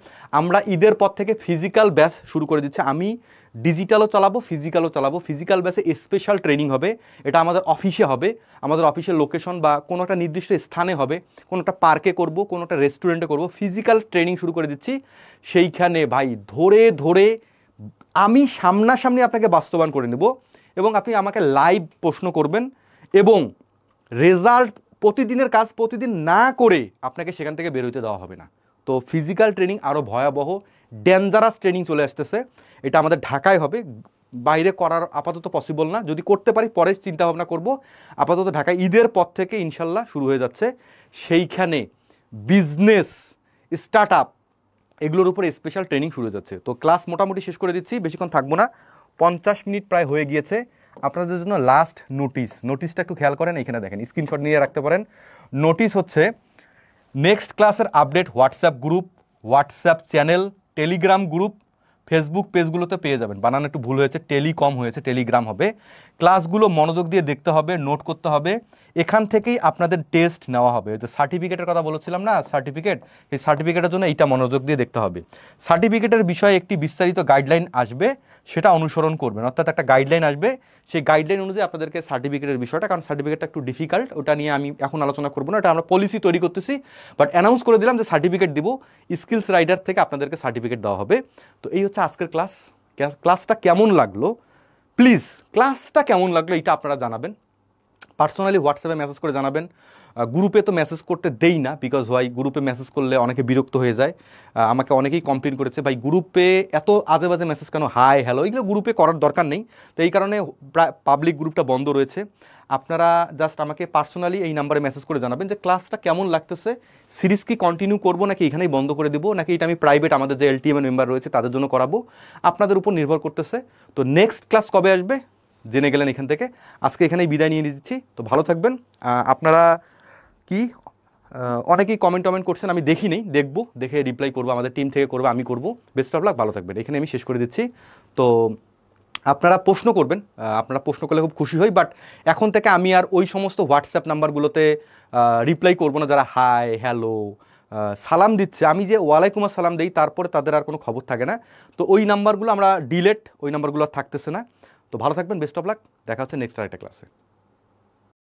আমরা ঈদের পর থেকে ফিজিক্যাল ব্যাচ শুরু করে দিচ্ছি। আমি ডিজিটালও চালাবো, ফিজিক্যালও চালাবো। ফিজিক্যাল ব্যাচে স্পেশাল ট্রেনিং হবে, এটা আমাদের অফিসে হবে, আমাদের অফিসের লোকেশন বা কোনো একটা নির্দিষ্ট স্থানে হবে, কোনো একটা পার্কে করব, কোনো একটা রেস্টুরেন্টে করব। ফিজিক্যাল ট্রেনিং শুরু করে দিচ্ছি। সেইখানে ভাই ধরে ধরে আমি সামনাসামনি আপনাকে বাস্তবায়ন করে নেব, এবং আপনি আমাকে লাইভ প্রশ্ন করবেন, এবং রেজাল্ট প্রতিদিনের কাজ প্রতিদিন না করে আপনাকে সেখান থেকে বের হইতে দেওয়া হবে না। তো ফিজিক্যাল ট্রেনিং আরও ভয়াবহ ডেঞ্জারাস ট্রেনিং চলে আসতেছে। এটা আমাদের ঢাকায় হবে, বাইরে করার আপাতত পসিবল না। যদি করতে পারি পরে চিন্তা ভাবনা করব। আপাতত ঢাকায় ঈদের পর থেকে ইনশাল্লাহ শুরু হয়ে যাচ্ছে। সেইখানে বিজনেস, স্টার্ট আপ, এগুলোর উপরে স্পেশাল ট্রেনিং শুরু হয়ে যাচ্ছে। তো ক্লাস মোটামুটি শেষ করে দিচ্ছি, বেশিক্ষণ থাকবো না, 50 মিনিট প্রায় হয়ে গিয়েছে। আপনাদের জন্য লাস্ট নোটিশটা একটু খেয়াল করেন, এখানে দেখেন, স্ক্রিনশট নিয়ে রাখতে পারেন। নোটিশ হচ্ছে নেক্সট ক্লাসের update WhatsApp group, WhatsApp channel, Telegram group, Facebook পেজগুলোতে পেয়ে যাবেন। বানানো একটু ভুল হয়েছে, টেলিকম হয়েছে, টেলিগ্রাম হবে। ক্লাসগুলো মনোযোগ দিয়ে দেখতে হবে, নোট করতে হবে। এখান থেকেই আপনাদের টেস্ট নেওয়া হবে। যে সার্টিফিকেটের কথা বলেছিলাম না, সার্টিফিকেট, এই সার্টিফিকেটের জন্য এইটা মনোযোগ দিয়ে দেখতে হবে। সার্টিফিকেটের বিষয়ে একটি বিস্তারিত গাইডলাইন আসবে, সেটা অনুসরণ করবেন। অর্থাৎ একটা গাইডলাইন আসবে, সেই গাইডলাইন অনুযায়ী আপনাদেরকে সার্টিফিকেটের বিষয়টা, কারণ সার্টিফিকেটটা একটু ডিফিকাল্ট, ওটা নিয়ে আমি এখন আলোচনা করবো না, এটা আমরা পলিসি তৈরি করতেছি। বাট অ্যানাউন্স করে দিলাম যে সার্টিফিকেট দিব, স্কিলস রাইডার থেকে আপনাদেরকে সার্টিফিকেট দেওয়া হবে। তো এই হচ্ছে আজকের ক্লাস। ক্লাসটা কেমন লাগলো প্লিজ, ক্লাসটা কেমন লাগলো এটা আপনারা জানাবেন। পার্সোনালি হোয়াটসঅ্যাপে মেসেজ করে জানাবেন। গ্রুপে তো মেসেজ করতে দেই না, বিকজ হোয়াই, গ্রুপে মেসেজ করলে অনেকে বিরক্ত হয়ে যায়। আমাকে অনেকেই কমপ্লেন করেছে, ভাই গ্রুপে এত আজে বাজে মেসেজ কেন, হাই হ্যালো এগুলো গ্রুপে করার দরকার নেই। তো এই কারণে পাবলিক গ্রুপটা বন্ধ রয়েছে। আপনারা জাস্ট আমাকে পার্সোনালি এই নাম্বারে মেসেজ করে জানাবেন যে ক্লাসটা কেমন লাগতেছে, সিরিজ কি কন্টিনিউ করবো নাকি এখানেই বন্ধ করে দেবো, নাকি এটা আমি প্রাইভেট আমাদের যে এলটিএম মেম্বার রয়েছে তাদের জন্য করাবো, আপনাদের উপর নির্ভর করতেছে। তো নেক্সট ক্লাস কবে আসবে জেনে গেলেন এখান থেকে। আজকে এখানেই বিদায় নিয়ে দিচ্ছি। তো ভালো থাকবেন। আপনারা কি অনেকেই কমেন্ট করছেন, আমি দেখি নেই, দেখবো, দেখে রিপ্লাই করবো, আমাদের টিম থেকে করবো, আমি করবো। বেস্ট অফ লাক, ভালো থাকবেন। এখানে আমি শেষ করে দিচ্ছি। তো আপনারা প্রশ্ন করবেন, আপনারা প্রশ্ন করলে খুব খুশি হই। বাট এখন থেকে আমি আর ওই সমস্ত হোয়াটসঅ্যাপ নাম্বারগুলোতে রিপ্লাই করবো না যারা হাই হ্যালো সালাম দিচ্ছে। আমি যে ওয়ালাইকুম আসসালাম দিই, তারপরে তাদের আর কোনো খবর থাকে না। তো ওই নাম্বারগুলো আমরা ডিলেট, ওই নাম্বারগুলো আর থাকতেছে না। তো ভালো থাকবেন, বেস্ট অফ লাক, দেখা হচ্ছে নেক্সট আরেকটা ক্লাসে।